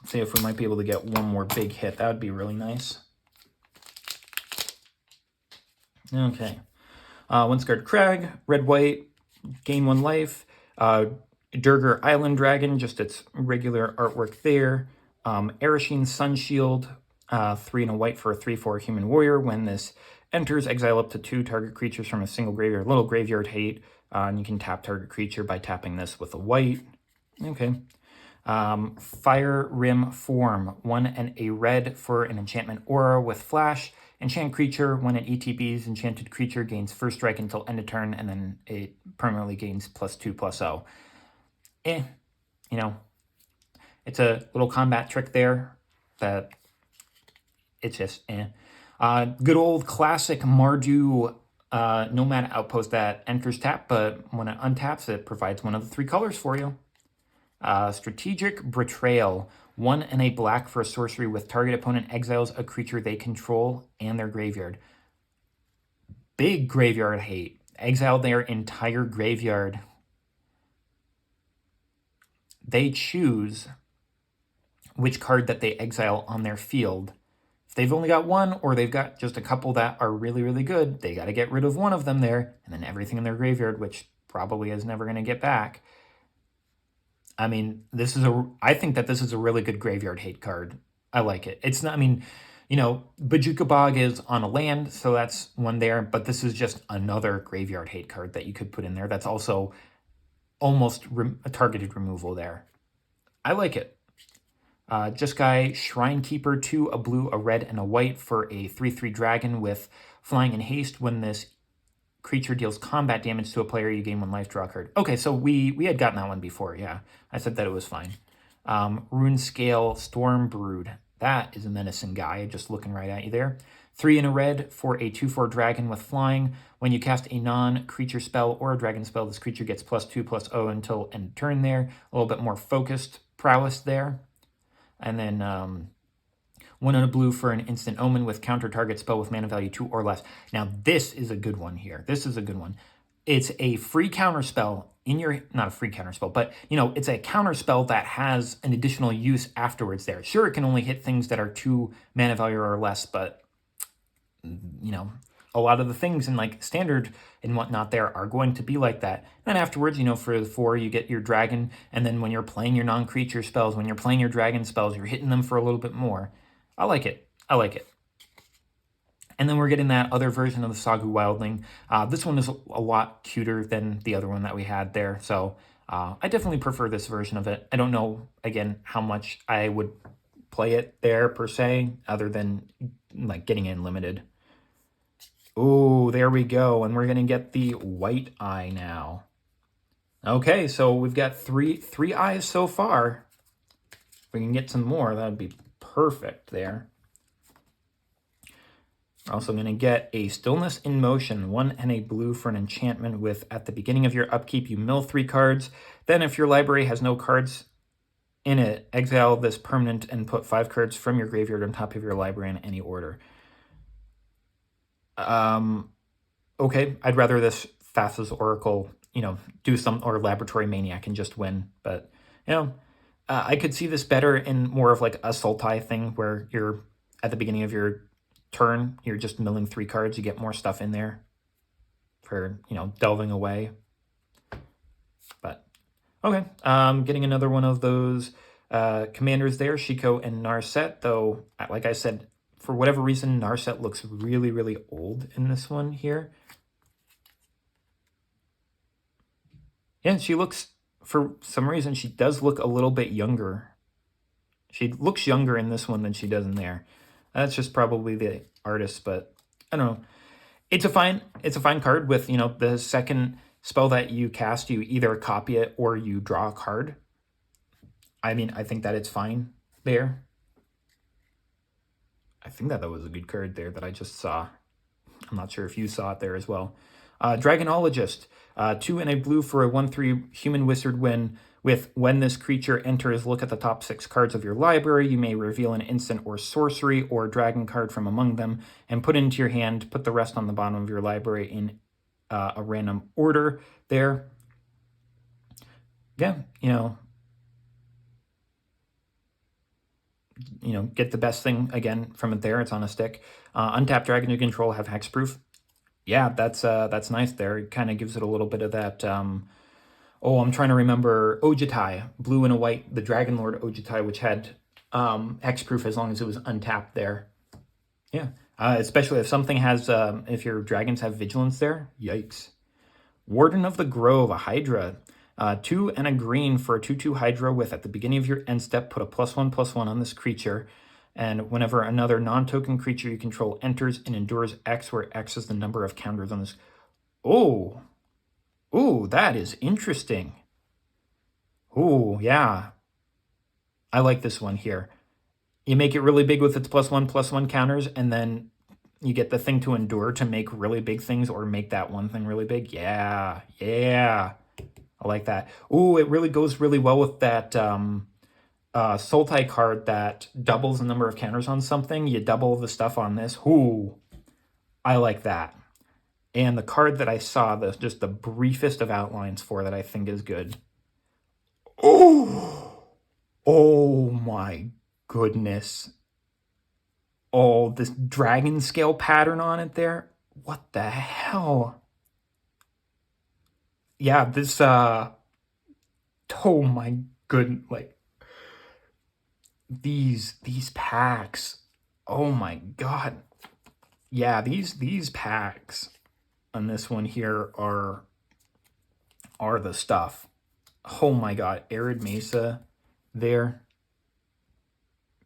see if we might be able to get 1 more big hit. That would be really nice. Okay. Windscarred Crag, red, white, gain 1 life. Durgar Island Dragon, just its regular artwork there. Ereshine Sunshield, 3 and a white for a 3/4 human warrior. When this enters, exile up to 2 target creatures from a single graveyard, little graveyard hate. And you can tap target creature by tapping this with a white. Okay. Fire Rim Form, 1 and a red for an enchantment aura with flash. Enchant creature, when it ETBs, enchanted creature gains first strike until end of turn, and then it permanently gains +2/+0. You know, it's a little combat trick there that it's just Good old classic Mardu nomad outpost that enters tap, but when it untaps, it provides one of the 3 colors for you. Strategic Betrayal. 1 and a black for a sorcery with target opponent exiles a creature they control and their graveyard. Big graveyard hate. Exile their entire graveyard. They choose which card that they exile on their field. If they've only got 1 or they've got just a couple that are really, really good, they got to get rid of one of them there, and then everything in their graveyard, which probably is never going to get back. I mean, I think that this is a really good graveyard hate card. I like it. It's not, I mean, you know, Bojuka Bog is on a land, so that's one there, but this is just another graveyard hate card that you could put in there. That's also almost a targeted removal there. I like it. Jeskai Shrinekeeper, 2, a blue, a red, and a white for a 3/3 dragon with flying and haste. When this creature deals combat damage to a player, you gain 1 life, draw a card. Okay, so we had gotten that one before, yeah. I said that it was fine. Runescale Stormbrood. That is a menacing guy, just looking right at you there. 3 and a red for a 2/4 dragon with flying. When you cast a non-creature spell or a dragon spell, this creature gets +2/+0 until end of turn there. A little bit more focused prowess there. And then 1 and a blue for an instant omen with counter target spell with mana value 2 or less. Now this is a good one here. This is a good one. It's a free counter spell in your, not a free counter spell, but you know, it's a counter spell that has an additional use afterwards there. Sure, it can only hit things that are 2 mana value or less, but you know, a lot of the things in like standard and whatnot there are going to be like that. And afterwards, you know, for the 4, you get your dragon. And then when you're playing your non-creature spells, when you're playing your dragon spells, you're hitting them for a little bit more. I like it. I like it. And then we're getting that other version of the Sagu Wildling. This one is a lot cuter than the other one that we had there. So I definitely prefer this version of it. I don't know, again, how much I would play it there per se, other than like getting in limited. Oh, there we go. And we're going to get the white eye now. Okay, so we've got three eyes so far. If we can get some more, that would be perfect there. We're also going to get a Stillness in Motion, 1 and a blue for an enchantment with, at the beginning of your upkeep, you mill 3 cards. Then if your library has no cards in it, exile this permanent and put 5 cards from your graveyard on top of your library in any order. Okay, I'd rather this Thassa's Oracle, you know, do some, or Laboratory Maniac and just win. But, you know, I could see this better in more of like a Sultai thing where you're, at the beginning of your turn, you're just milling 3 cards, you get more stuff in there for, you know, delving away. But, okay, getting another one of those commanders there, Shiko and Narset, though, like I said, for whatever reason, Narset looks really, really old in this one here. Yeah, she looks, for some reason, she does look a little bit younger. She looks younger in this one than she does in there. That's just probably the artist, but I don't know. It's a fine card with, you know, the second spell that you cast, you either copy it or you draw a card. I mean, I think that it's fine there. I think that was a good card there that I just saw. I'm not sure if you saw it there as well. Dragonologist, 2 and a blue for a 1/3 human wizard when this creature enters, look at the top 6 cards of your library. You may reveal an instant or sorcery or dragon card from among them and put it into your hand. Put the rest on the bottom of your library in a random order there. Yeah, you know, get the best thing again from it there. It's on a stick. Untapped dragon you control have hexproof. Yeah, that's nice there. It kind of gives it a little bit of that. Oh, I'm trying to remember Ojitai, blue and a white, the Dragonlord Ojitai, which had hexproof as long as it was untapped there. Yeah, especially if something has, if your dragons have vigilance there. Yikes. Warden of the Grove, a Hydra. 2 and a green for a 2/2 Hydra with, at the beginning of your end step, put a +1/+1 on this creature. And whenever another non-token creature you control enters and endures X, where X is the number of counters on this. Oh, that is interesting. Oh, yeah. I like this one here. You make it really big with its +1/+1 counters, and then You get the thing to endure to make really big things or make that one thing really big. Yeah, yeah. I like that. Ooh, it really goes really well with that Sultai card that doubles the number of counters on something. You double the stuff on this. Ooh, I like that. And the card that I saw, just the briefest of outlines for that I think is good. Oh my goodness. Oh, this dragon scale pattern on it there. What the hell? Yeah, this, oh my good, like, these packs. Oh my God. Yeah, these packs on this one here are the stuff. Oh my God, Arid Mesa there.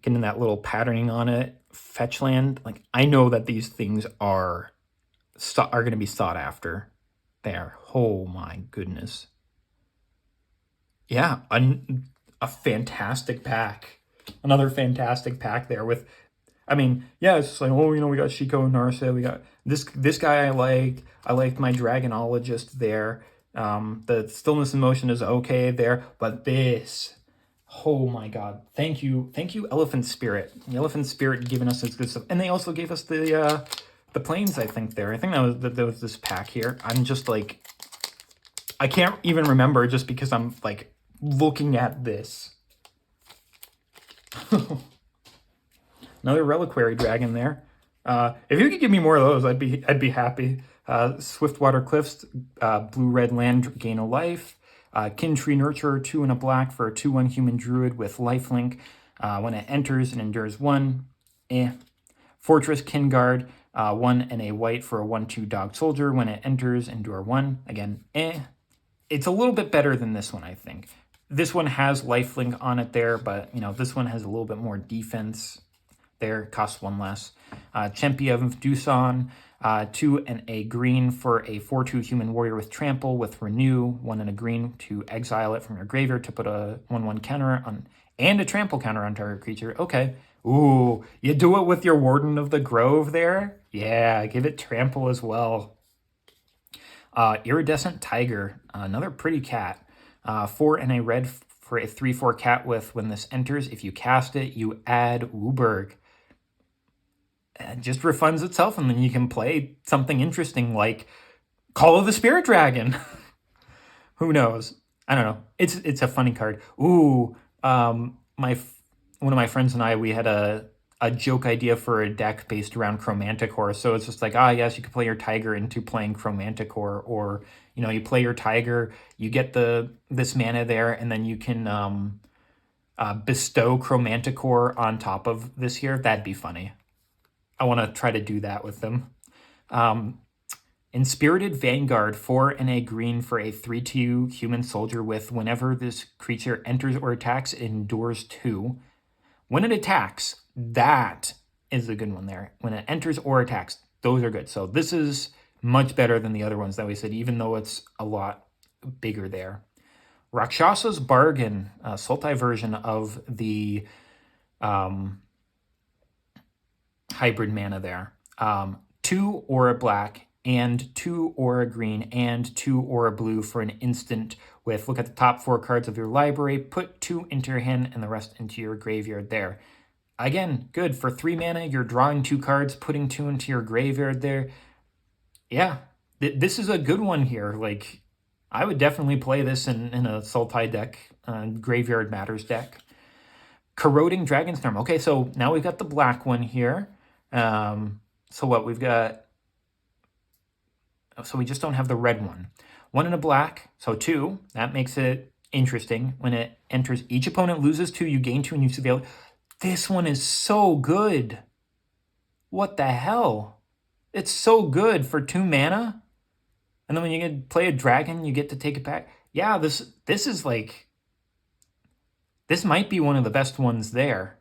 Getting that little patterning on it. Fetch land. Like, I know that these things are going to be sought after there. Oh my goodness. Yeah, a fantastic pack. Another fantastic pack there with, I mean, yeah, it's like, oh, we got Shiko and Narset. We got this guy I liked. I liked my Dragonologist there. The Stillness in Motion is okay there, but this, oh my God. Thank you, Elephant Spirit. The Elephant Spirit giving us this good stuff. And they also gave us the planes, I think, there. I think that was this pack here. I'm just like, I can't even remember just because I'm like looking at this. Another Reliquary Dragon there. If you could give me more of those, I'd be happy. Swiftwater Cliffs, blue-red land, gain a life. Kin-Tree Nurturer, 2 and a black for a 2/1 human druid with lifelink. When it enters, it endures 1. Fortress Kinguard, 1 and a white for a 1/2 dog soldier. When it enters, endure 1. Again, It's a little bit better than this one, I think. This one has lifelink on it there, but this one has a little bit more defense. There, costs 1 less. Chempy of Doosan, 2 and a green for a 4/2 human warrior with trample with renew, 1 and a green to exile it from your graveyard to put a 1/1 counter on and a trample counter on target creature. Okay. Ooh, you do it with your Warden of the Grove there? Yeah, give it trample as well. Iridescent Tiger, another pretty cat. 4 and a red for a 3/4 cat with, when this enters, if you cast it, you add Wooburg. It just refunds itself, and then you can play something interesting like Call of the Spirit Dragon. Who knows? I don't know. It's a funny card. Ooh, one of my friends and I, we had a joke idea for a deck based around Chromanticore. So it's just like, yes, you can play your Tiger into playing Chromanticore, or you play your Tiger, you get this mana there, and then you can bestow Chromanticore on top of this here. That'd be funny. I want to try to do that with them. Inspirited Vanguard, 4 and a green for a 3/2 human soldier with, whenever this creature enters or attacks, it endures 2. When it attacks, that is a good one there. When it enters or attacks, those are good. So this is much better than the other ones that we said, even though it's a lot bigger there. Rakshasa's Bargain, a Sultai version of the hybrid mana there. 2 or a black and 2 or a green and 2 or a blue for an instant with, look at the top 4 cards of your library, put 2 into your hand and the rest into your graveyard there. Again, good. For 3 mana, you're drawing 2 cards, putting 2 into your graveyard there. Yeah, this is a good one here. Like, I would definitely play this in a Sultai deck, Graveyard Matters deck. Corroding Dragonstorm. Okay, so now we've got the black one here. So what we've got, so we just don't have the red one. 1 and a black, so 2. That makes it interesting. When it enters, each opponent loses 2, you gain 2, and you surveil. This one is so good. What the hell? It's so good for 2 mana. And then when you get play a dragon, you get to take it back. Yeah, this is like, this might be one of the best ones there.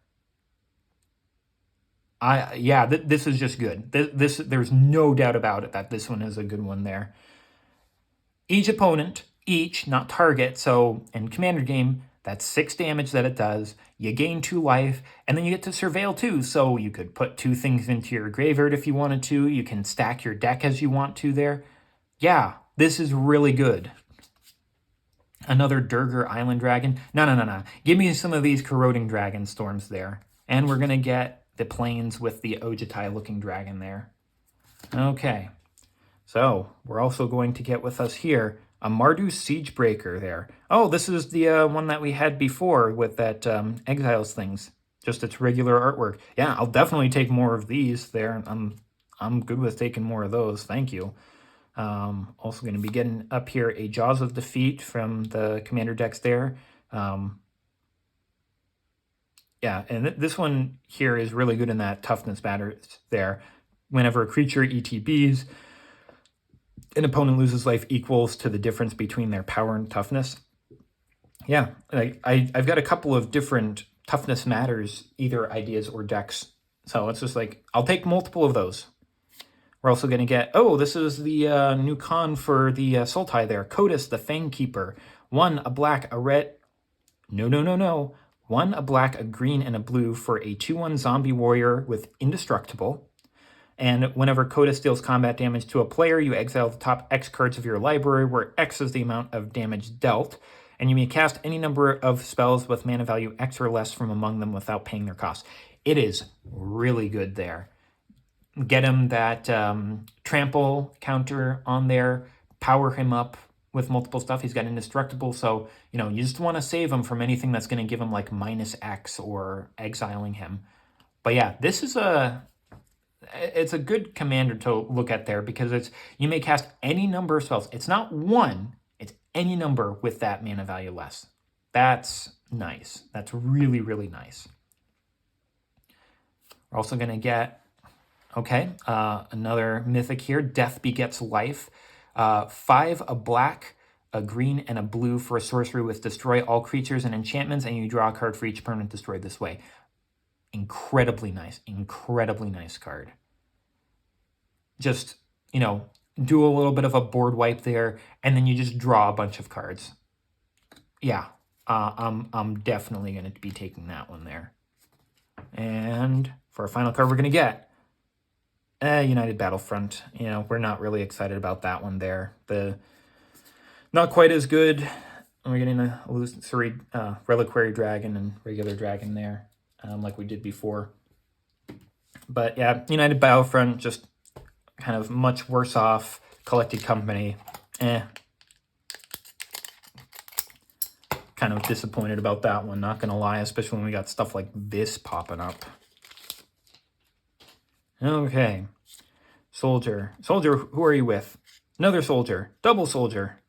This is just good. This there's no doubt about it that this one is a good one there. Each opponent, not target, so in Commander game, That's 6 damage that it does. You gain 2 life, and then you get to surveil too. So you could put 2 things into your graveyard if you wanted to. You can stack your deck as you want to there. Yeah, this is really good. Another Durgar Island Dragon. No. Give me some of these corroding Dragonstorms there. And we're going to get the plains with the Ojutai looking dragon there. Okay. So we're also going to get with us here a Mardu Siegebreaker there. Oh, this is the one that we had before with that Exiles things. Just its regular artwork. Yeah, I'll definitely take more of these there. I'm good with taking more of those. Thank you. Also going to be getting up here a Jaws of Defeat from the Commander decks there. Yeah, and this one here is really good in that toughness matters there. Whenever a creature ETBs, an opponent loses life equals to the difference between their power and toughness. Yeah, I've got a couple of different toughness matters, either ideas or decks. So it's just like, I'll take multiple of those. We're also going to get, oh, this is the new con for the Sultai there. Codus, the Fang Keeper. 1, a black, a red. No. 1, a black, a green, and a blue for a 2/1 zombie warrior with indestructible. And whenever Codus deals combat damage to a player, you exile the top X cards of your library, where X is the amount of damage dealt. And you may cast any number of spells with mana value X or less from among them without paying their cost. It is really good there. Get him that trample counter on there, power him up with multiple stuff. He's got indestructible, so you just want to save him from anything that's going to give him like -X or exiling him. But yeah, this is it's a good commander to look at there, because you may cast any number of spells. It's not 1, it's any number with that mana value less. That's nice. That's really, really nice. We're also going to get, another mythic here, Death Begets Life. 5, a black, a green, and a blue for a sorcery with destroy all creatures and enchantments, and you draw a card for each permanent destroyed this way. Incredibly nice card. Just, do a little bit of a board wipe there, and then you just draw a bunch of cards. Yeah, I'm definitely going to be taking that one there. And for our final card, we're going to get United Battlefront. We're not really excited about that one there. Not quite as good. We're getting a illusory Reliquary Dragon and regular Dragon there, like we did before. But yeah, United Battlefront, just kind of much worse off. Collected Company, kind of disappointed about that one, not gonna lie, especially when we got stuff like this popping up. Okay, Soldier, who are you with? Another Soldier, double Soldier.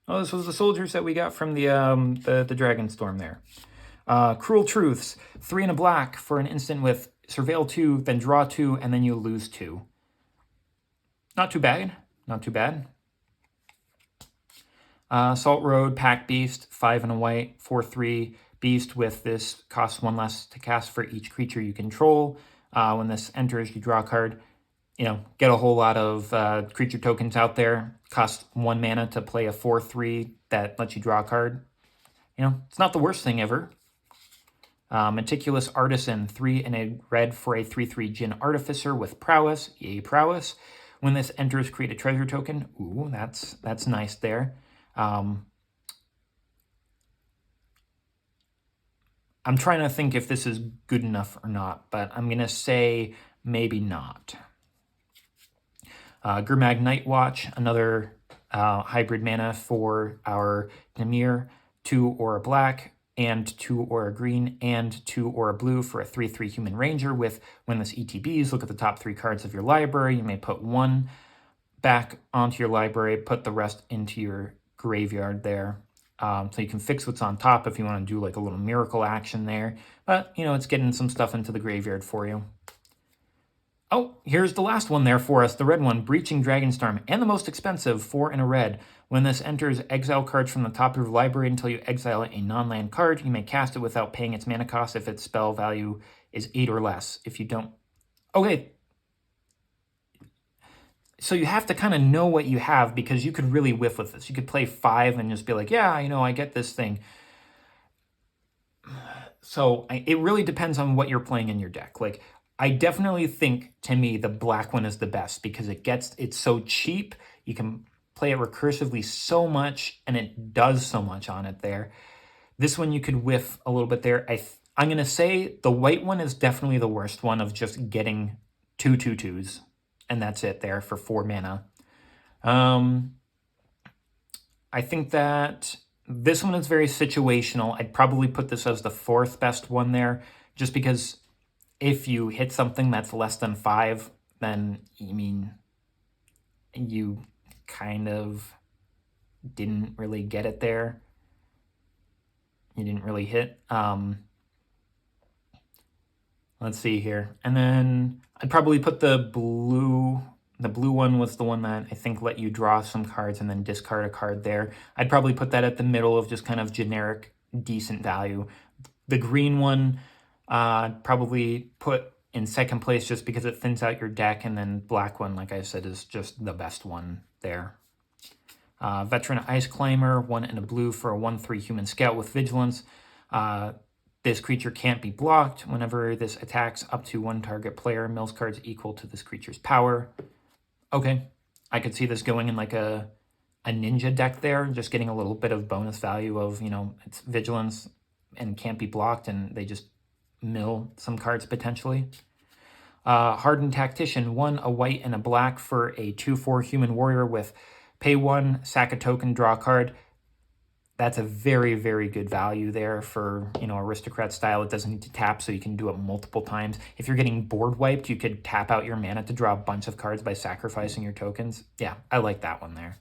Oh, this was the soldiers that we got from the Dragonstorm there. Cruel Truths, 3 and a black for an instant with Surveil 2, then draw 2, and then you lose 2. Not too bad. Salt Road, Pack Beast, 5 and a white, 4/3 beast with this costs 1 less to cast for each creature you control. When this enters, you draw a card. Get a whole lot of creature tokens out there. Cost 1 mana to play a 4/3 that lets you draw a card. It's not the worst thing ever. Meticulous Artisan, 3 and a red for a 3/3 Djinn Artificer with prowess. Yay, prowess. When this enters, create a treasure token. Ooh, that's nice there. I'm trying to think if this is good enough or not, but I'm going to say maybe not. Gurmag Nightwatch, another hybrid mana for our Namir, 2 or a black, and 2 or a green, and 2 or a blue for a 3/3 Human Ranger with, when this ETBs, look at the top 3 cards of your library. You may put 1 back onto your library, put the rest into your graveyard there. So you can fix what's on top if you want to do like a little miracle action there. But, it's getting some stuff into the graveyard for you. Oh, here's the last one there for us, the red one, Breaching Dragonstorm, and the most expensive, 4 and a red. When this enters, exile cards from the top of your library until you exile a non-land card. You may cast it without paying its mana cost if its spell value is 8 or less. If you don't... Okay. So you have to kind of know what you have, because you could really whiff with this. You could play 5 and just be like, yeah, I get this thing. So it really depends on what you're playing in your deck. Like, I definitely think, to me, the black one is the best because it's so cheap. You can play it recursively so much, and it does so much on it there. This one you could whiff a little bit there. I'm going to say the white one is definitely the worst one of just getting 2/2/2s, and that's it there for 4 mana. I think that this one is very situational. I'd probably put this as the 4th best one there, just because if you hit something that's less than 5, then, I mean, you kind of didn't really get it there. You didn't really hit. Let's see here. And then I'd probably put the blue one was the one that I think let you draw some cards and then discard a card there. I'd probably put that at the middle of just kind of generic, decent value. The green one, probably put in second place just because it thins out your deck, and then black one, like I said, is just the best one there. Veteran Ice Climber, 1 and a blue for a 1/3 human scout with vigilance. This creature can't be blocked. Whenever this attacks up to 1 target player, mills cards equal to this creature's power. Okay, I could see this going in like a ninja deck there, just getting a little bit of bonus value of, it's vigilance and can't be blocked, and they just mill some cards potentially. Hardened Tactician, 1, a white and a black for a 2/4 human warrior with pay 1, sack a token, draw a card. That's a very, very good value there for, aristocrat style. It doesn't need to tap, so you can do it multiple times. If you're getting board wiped, you could tap out your mana to draw a bunch of cards by sacrificing your tokens. Yeah, I like that one there.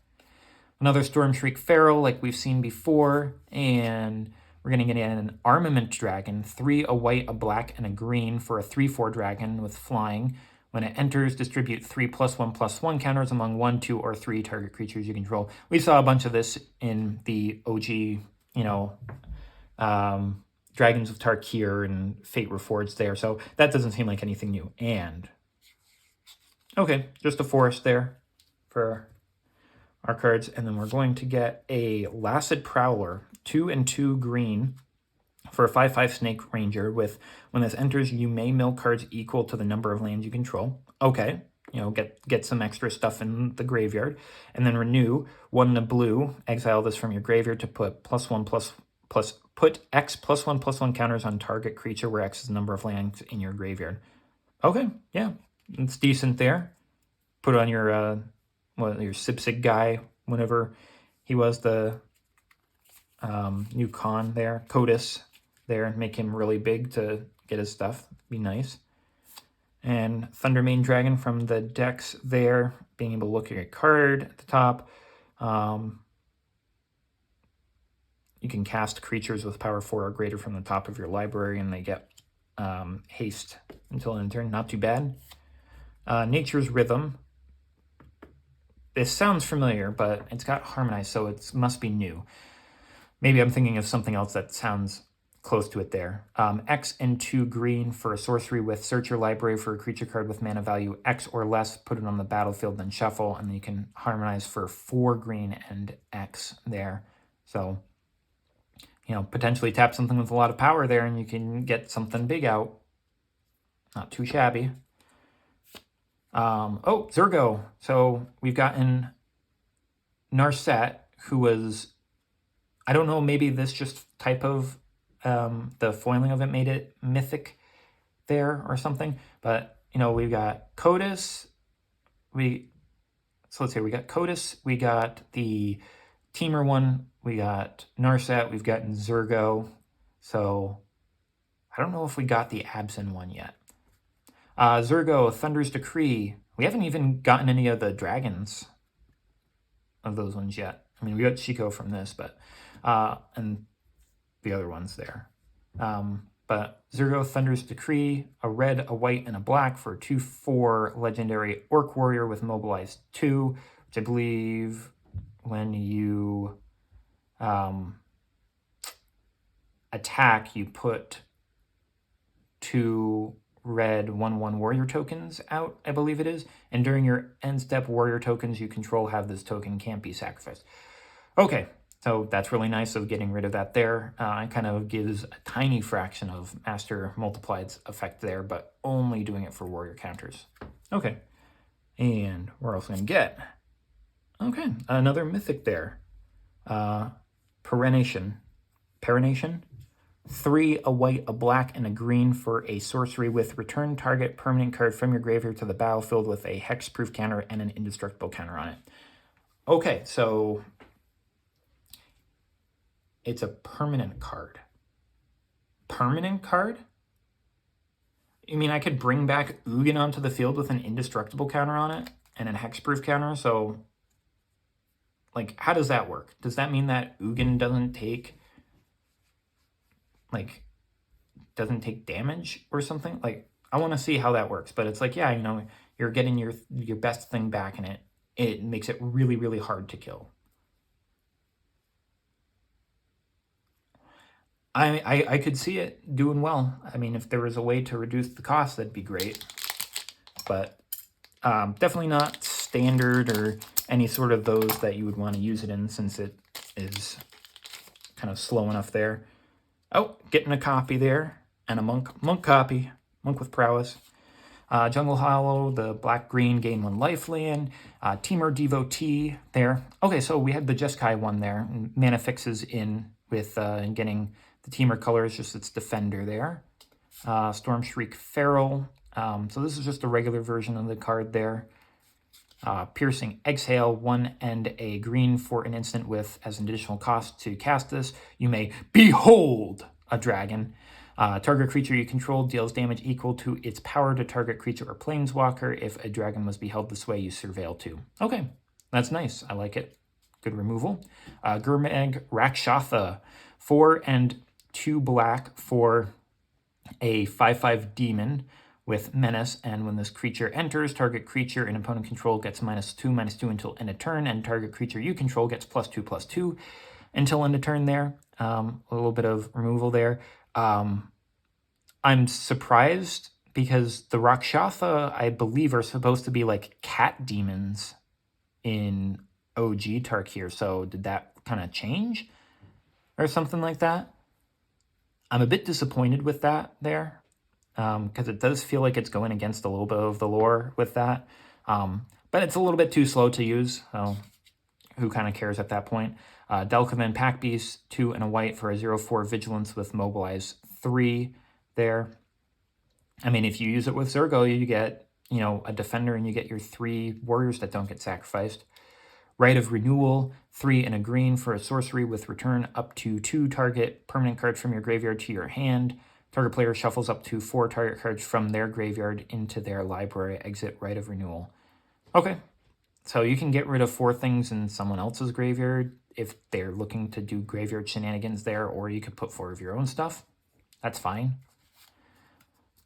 Another Stormshriek Pharaoh, like we've seen before, and we're going to get an Armament Dragon, 3, a white, a black, and a green for a 3/4 dragon with flying. When it enters, distribute 3 +1/+1 counters among 1, 2, or 3 target creatures you control. We saw a bunch of this in the OG, Dragons of Tarkir and Fate Reforged there, so that doesn't seem like anything new. And, okay, just a forest there for our cards. And then we're going to get a Lacid Prowler, 2 and 2 green, for a 5/5 Snake Ranger with, when this enters, you may mill cards equal to the number of lands you control. Okay, get some extra stuff in the graveyard. And then renew, 1 and a blue, exile this from your graveyard to put put X +1/+1 counters on target creature where X is the number of lands in your graveyard. Okay, yeah, it's decent there. Put it on your your Sipsig guy, whenever he was the new con there, Codis there, make him really big to get his stuff. Be nice. And Thundermane Dragon from the decks there, being able to look at your card at the top. You can cast creatures with power 4 or greater from the top of your library, and they get haste until end turn. Not too bad. Nature's Rhythm. This sounds familiar, but it's got Harmonized, so it must be new. Maybe I'm thinking of something else that sounds close to it there. X and 2 green for a sorcery with search your library for a creature card with mana value X or less, put it on the battlefield, then shuffle, and then you can harmonize for 4 green and X there. So, potentially tap something with a lot of power there, and you can get something big out. Not too shabby. Zurgo. So we've gotten Narset, who was, I don't know, maybe this just type of, the foiling of it made it mythic there or something. But, we've got Codis. So let's see, we got Codis, we got the Teamer one, we got Narset, we've gotten Zurgo. So I don't know if we got the Absyn one yet. Zurgo, Thunder's Decree. We haven't even gotten any of the dragons of those ones yet. I mean, we got Chico from this, but and the other ones there. But Zurgo, Thunder's Decree, a red, a white, and a black for 2/4 legendary Orc Warrior with Mobilize 2, which I believe when you attack, you put 2 red 1/1 warrior tokens out, I believe it is. And during your end step, warrior tokens you control have this token, can't be sacrificed. Okay, So that's really nice of getting rid of that there. It kind of gives a tiny fraction of Master Multiplied's effect there, but only doing it for warrior counters. Okay, and we're also going to get, okay, another mythic there. Perenation. 3, a white, a black, and a green for a sorcery with return target permanent card from your graveyard to the battlefield with a hexproof counter and an indestructible counter on it. Okay, so it's a permanent card. Permanent card? You mean I could bring back Ugin onto the field with an indestructible counter on it and a hexproof counter? So, like, how does that work? Does that mean that Ugin doesn't take damage or something? Like, I want to see how that works. But it's like, yeah, you know, you're getting your best thing back, and it makes it really, really hard to kill. I could see it doing well. I mean, if there was a way to reduce the cost, that'd be great. But definitely not standard or any sort of those that you would want to use it in, since it is kind of slow enough there. Oh, getting a copy there, and a monk copy, monk with prowess. Jungle Hollow, the black-green, gain 1 lifeland. Teamer Devotee there. Okay, so we had the Jeskai one there. Mana fixes in with getting the Teamer colors, just its defender there. Storm Shriek Feral. So this is just a regular version of the card there. Piercing Exhale, 1 and a green for an instant with, as an additional cost to cast this, you may behold a dragon. Target creature you control deals damage equal to its power to target creature or planeswalker. If a dragon was beheld this way, you surveil 2. Okay, that's nice. I like it. Good removal. Gurmag Rakshotha, 4 and 2 black for a 5/5 demon with menace, and when this creature enters, target creature an opponent control gets -2/-2 until end of turn, and target creature you control gets +2/+2 until end of turn there. A little bit of removal there. I'm surprised because the Rakshotha, I believe, are supposed to be like cat demons in OG Tarkir. So did that kind of change or something like that? I'm a bit disappointed with that there, because it does feel like it's going against a little bit of the lore with that. But it's a little bit too slow to use, so who kind of cares at that point? Delcaven Pack Beast, 2 and a white for a 0/4 Vigilance with Mobilize 3 there. I mean, if you use it with Zergo, you get, you know, a defender, and you get your 3 warriors that don't get sacrificed. Rite of Renewal, 3 and a green for a sorcery with return up to 2 target permanent cards from your graveyard to your hand. Target player shuffles up to 4 target cards from their graveyard into their library. Exit Rite of Renewal. Okay, so you can get rid of 4 things in someone else's graveyard if they're looking to do graveyard shenanigans there, or you could put 4 of your own stuff. That's fine.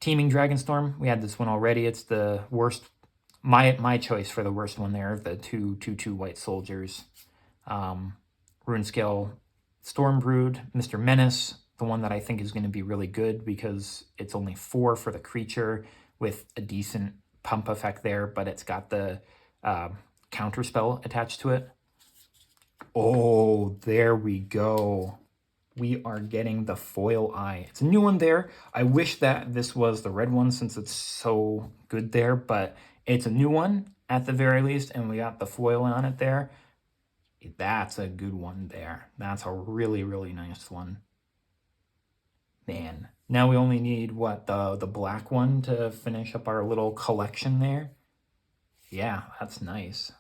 Teaming Dragonstorm, we had this one already. It's the worst, my choice for the worst one there, the 2/2 white soldiers. Runescale Stormbrood, Mr. Menace, the one that I think is going to be really good because it's only 4 for the creature with a decent pump effect there, but it's got the counterspell attached to it. Oh, there we go. We are getting the Foil Eye. It's a new one there. I wish that this was the red one since it's so good there, but it's a new one at the very least, and we got the foil on it there. That's a good one there. That's a really, really nice one. Man, now we only need, what, the black one to finish up our little collection there? Yeah, that's nice.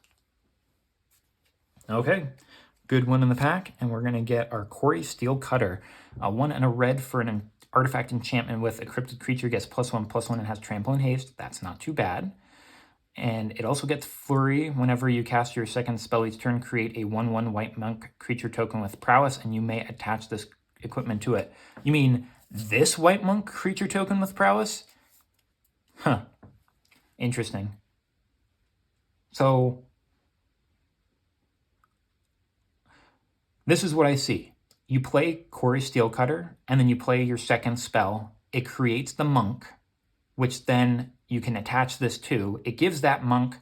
Okay, good one in the pack, and we're going to get our Quarry Steel Cutter. 1 and a red for an artifact enchantment with a cryptid creature gets +1/+1 and has trample and haste. That's not too bad. And it also gets Flurry. Whenever you cast your second spell each turn, create a 1/1 white monk creature token with prowess, and you may attach this equipment to it. You mean this white monk creature token with prowess? Huh. Interesting. So this is what I see. You play Quarry Steel Cutter, and then you play your second spell. It creates the monk, which then you can attach this to. It gives that monk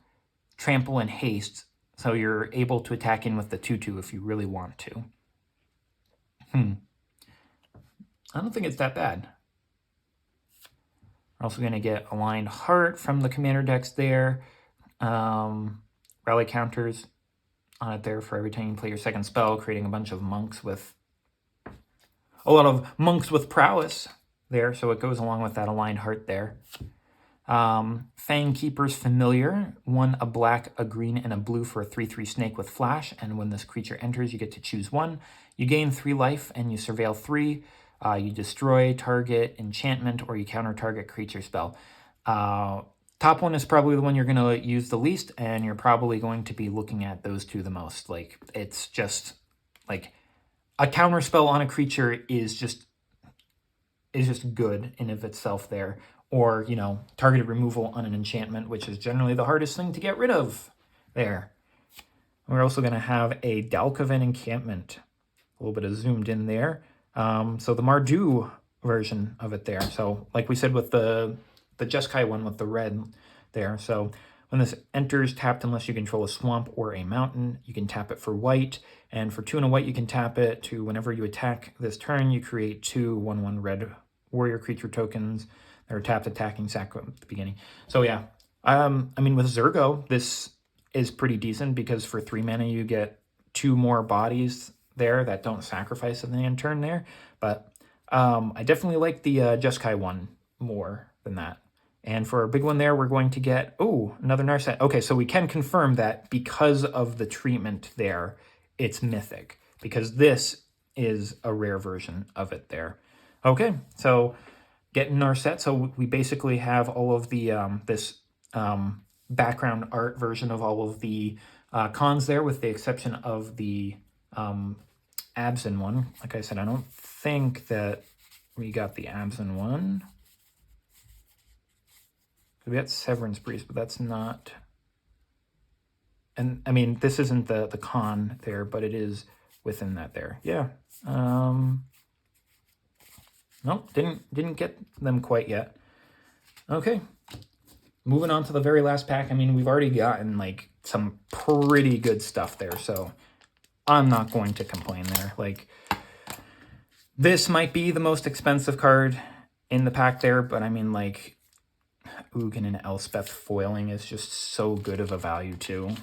trample and haste, so you're able to attack in with the 2/2 if you really want to. I don't think it's that bad. We're also going to get Aligned Heart from the commander decks there. Rally counters on it there for every time you play your second spell, creating a bunch of monks with a lot of monks with prowess there, so it goes along with that Aligned Heart there. Fang Keeper's Familiar, 1 a black, a green, and a blue for a 3/3 snake with flash, and when this creature enters, you get to choose 1. You gain 3 life, and you surveil 3. You destroy target enchantment, or you counter target creature spell. Top one is probably the one you're going to use the least, and you're probably going to be looking at those two the most. Like, it's just, like, a counter spell on a creature is just good in of itself there. Or, you know, targeted removal on an enchantment, which is generally the hardest thing to get rid of there. We're also going to have a Dalkoven Encampment. A little bit of zoomed in there. So the Mardu version of it there. So like we said with the Jeskai one with the red there. So when this enters, tapped unless you control a swamp or a mountain. You can tap it for white. And for 2 and a white, you can tap it to whenever you attack this turn, you create 2 1/1 red warrior creature tokens. They're tapped attacking sack at the beginning. So yeah, I mean, with Zergo, this is pretty decent because for 3 mana, you get 2 more bodies there that don't sacrifice at the end turn there. But I definitely like the Jeskai one more than that. And for a big one there, we're going to get, another Narset. Okay, so we can confirm that because of the treatment there, it's mythic. Because this is a rare version of it there. Okay, so getting our set. So we basically have all of the this background art version of all of the cons there, with the exception of the Abzin one. Like I said, I don't think that we got the Abzin one. We got Severance Priest, but that's not. And I mean, this isn't the con there, but it is within that there. Yeah. Nope, didn't get them quite yet. Okay, moving on to the very last pack. I mean, we've already gotten like some pretty good stuff there, so I'm not going to complain there. Like, this might be the most expensive card in the pack there, but I mean, like, Ugin and Elspeth foiling is just so good of a value too.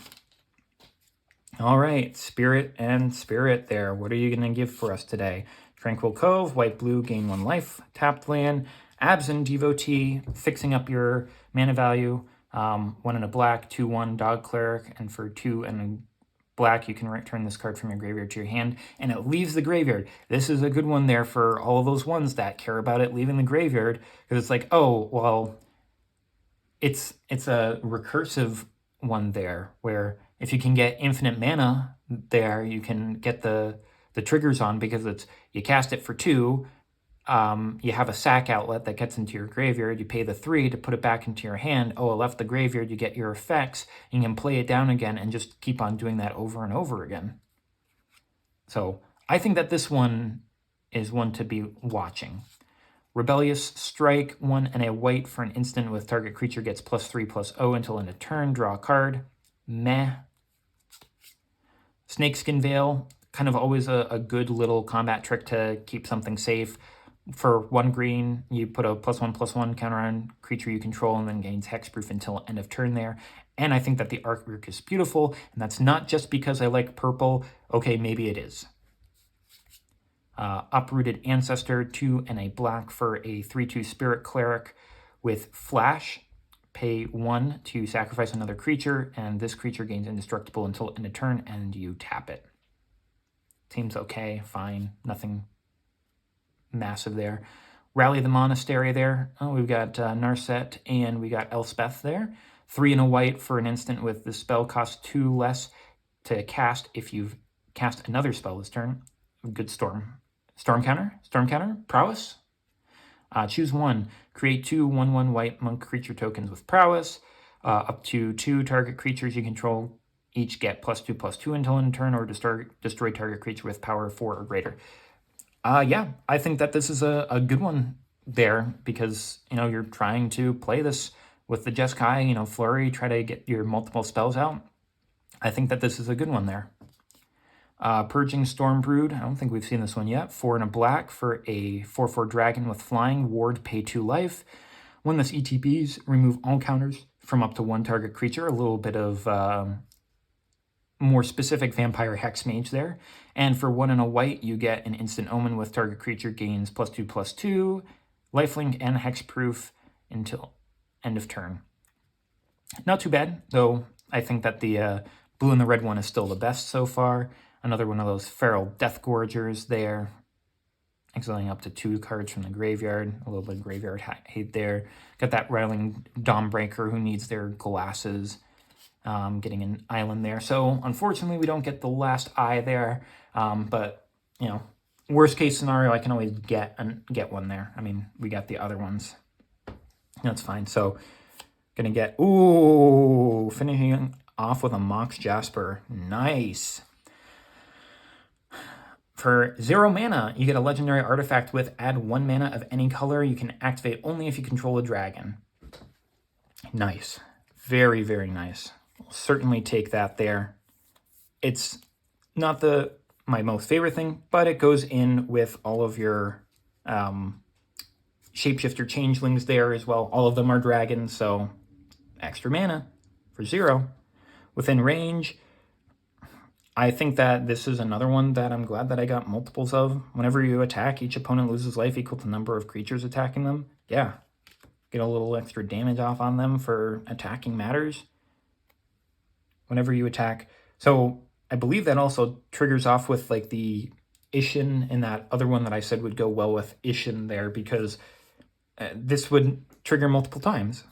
All right, Spirit and Spirit there. What are you going to give for us today? Tranquil Cove, white-blue, gain 1 life, tapped land, Abzin, Devotee, fixing up your mana value, 1 and a black, 2/1, Dog Cleric, and for 2 and a black, you can return this card from your graveyard to your hand, and it leaves the graveyard. This is a good one there for all of those ones that care about it leaving the graveyard, because it's like, oh, well, it's a recursive one there, where if you can get infinite mana there, you can get the triggers on, because it's, you cast it for 2, you have a sack outlet that gets into your graveyard, you pay the 3 to put it back into your hand. Oh, it left the graveyard, you get your effects, you can play it down again and just keep on doing that over and over again. So I think that this one is one to be watching. Rebellious Strike, 1 and a white for an instant with target creature gets +3/+0 until end of turn, draw a card. Meh. Snakeskin Veil, kind of always a good little combat trick to keep something safe. For 1 green, you put a +1/+1 counter on creature you control and then gains hexproof until end of turn there. And I think that the artwork is beautiful, and that's not just because I like purple. Okay, maybe it is. Uprooted Ancestor, 2 and a black for a 3/2 Spirit Cleric with Flash. Pay 1 to sacrifice another creature, and this creature gains indestructible until end of turn, and you tap it. Seems okay, fine, nothing massive there. Rally the Monastery there. Oh, we've got Narset and we got Elspeth there. 3 and a white for an instant with the spell cost 2 less to cast if you've cast another spell this turn. Good Storm counter, Prowess. Choose 1. Create 2 1/1 white monk creature tokens with Prowess. Up to 2 target creatures you control each get +2/+2 until end turn, or destroy target creature with power 4 or greater. Yeah, I think that this is a good one there, because, you know, you're trying to play this with the Jeskai, you know, Flurry, try to get your multiple spells out. I think that this is a good one there. Purging Stormbrood. I don't think we've seen this one yet. 4 and a black for a 4/4 dragon with flying. Ward, pay 2 life. When this ETBs, remove all counters from up to 1 target creature. A little bit of more specific Vampire Hex Mage there. And for 1 and a white, you get an instant omen with target creature gains +2/+2, lifelink, and hexproof until end of turn. Not too bad, though I think that the blue and the red one is still the best so far. Another one of those Feral Death Gorgers there. Exiling up to 2 cards from the graveyard. A little bit of graveyard hate there. Got that Rattling Dawnbreaker who needs their glasses. Getting an island there. So, unfortunately, we don't get the last eye there. But, you know, worst case scenario, I can always get one there. I mean, we got the other ones. That's fine. So, gonna get... Ooh! Finishing off with a Mox Jasper. Nice! For 0 mana, you get a legendary artifact with add 1 mana of any color. You can activate only if you control a dragon. Nice. Very, very nice. We'll certainly take that there. It's not my most favorite thing, but it goes in with all of your shapeshifter changelings there as well. All of them are dragons, so extra mana for 0. Within range, I think that this is another one that I'm glad that I got multiples of. Whenever you attack, each opponent loses life equal to the number of creatures attacking them. Yeah, get a little extra damage off on them for attacking matters. Whenever you attack. So I believe that also triggers off with like the Ishin and that other one that I said would go well with Ishin there, because this would trigger multiple times.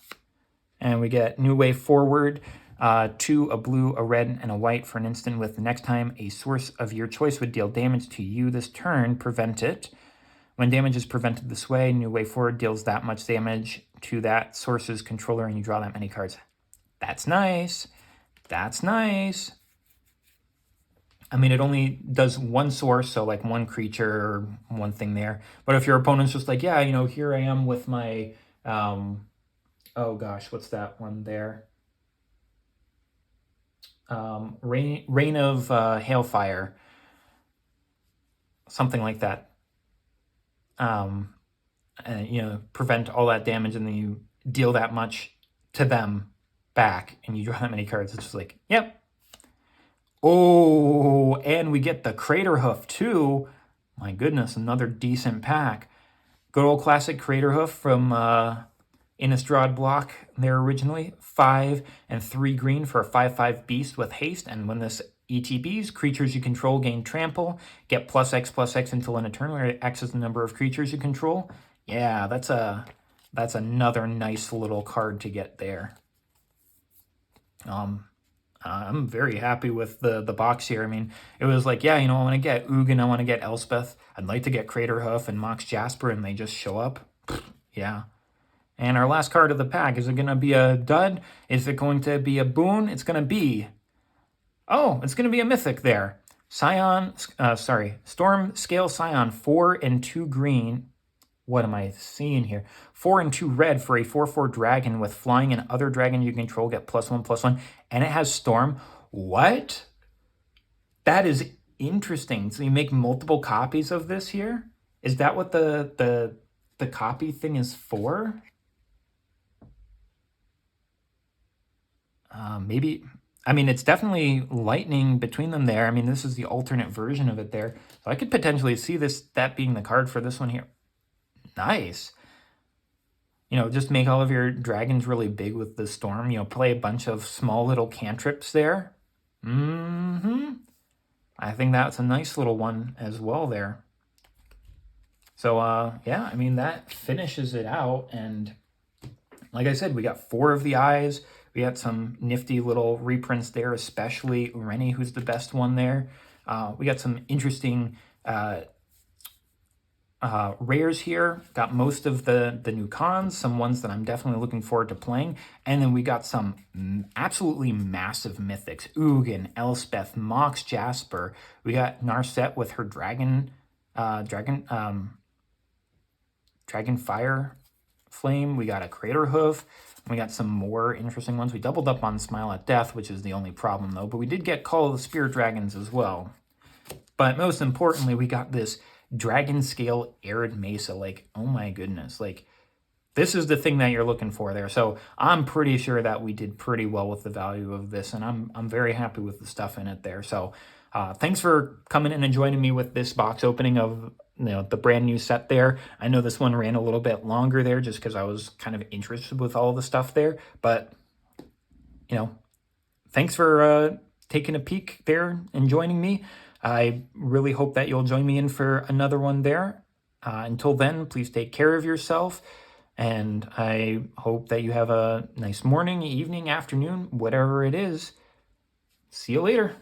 And we get New Way Forward, 2, a blue, a red, and a white for an instant with the next time a source of your choice would deal damage to you this turn, prevent it. When damage is prevented this way, New Way Forward deals that much damage to that source's controller and you draw that many cards. That's nice. That's nice. I mean, it only does 1 source, so like 1 creature or 1 thing there. But if your opponent's just like, yeah, you know, here I am with my, oh gosh, what's that one there? Rain of Hailfire. Something like that. And, you know, prevent all that damage and then you deal that much to them back and you draw that many cards. It's just like, yep. Oh, and we get the Crater Hoof too. My goodness, another decent pack. Good old classic Crater Hoof from Innistrad block there originally. 5 and 3 green for a 5/5 beast with haste. And when this ETBs, creatures you control gain trample. Get +X/+X until in a turn where X is the number of creatures you control. Yeah, that's another nice little card to get there. I'm very happy with the box here. I mean, it was like, yeah, you know, I want to get Ugin, I want to get Elspeth, I'd like to get Crater Hoof and Mox Jasper, and they just show up. Yeah. And our last card of the pack, is it going to be a dud? Is it going to be a boon? It's going to be... Oh, it's going to be a mythic there. Storm Scale Scion, 4 and 2 green. What am I seeing here? 4 and 2 red for a 4/4 dragon with flying, and other dragon you control get +1/+1. And it has Storm. What? That is interesting. So you make multiple copies of this here? Is that what the copy thing is for? Maybe... I mean, it's definitely lightning between them there. I mean, this is the alternate version of it there. So I could potentially see that being the card for this one here. Nice. You know, just make all of your dragons really big with the Storm. You know, play a bunch of small little cantrips there. I think that's a nice little one as well there. So, yeah, I mean, that finishes it out. And like I said, we got 4 of the eyes. We got some nifty little reprints there, especially Rennie, who's the best one there. We got some interesting rares here. Got most of the new cons, some ones that I'm definitely looking forward to playing. And then we got some absolutely massive mythics. Ugin, Elspeth, Mox Jasper. We got Narset with her Dragon Fire Flame. We got a Crater Hoof. We got some more interesting ones. We doubled up on Smile at Death, which is the only problem, though. But we did get Call of the Spirit Dragons as well. But most importantly, we got this Dragon Scale Arid Mesa. Like, oh my goodness. Like, this is the thing that you're looking for there. So I'm pretty sure that we did pretty well with the value of this, and I'm very happy with the stuff in it there. So thanks for coming in and joining me with this box opening of the brand new set there. I know this one ran a little bit longer there just because I was kind of interested with all the stuff there. But, thanks for taking a peek there and joining me. I really hope that you'll join me in for another one there. Until then, please take care of yourself. And I hope that you have a nice morning, evening, afternoon, whatever it is. See you later.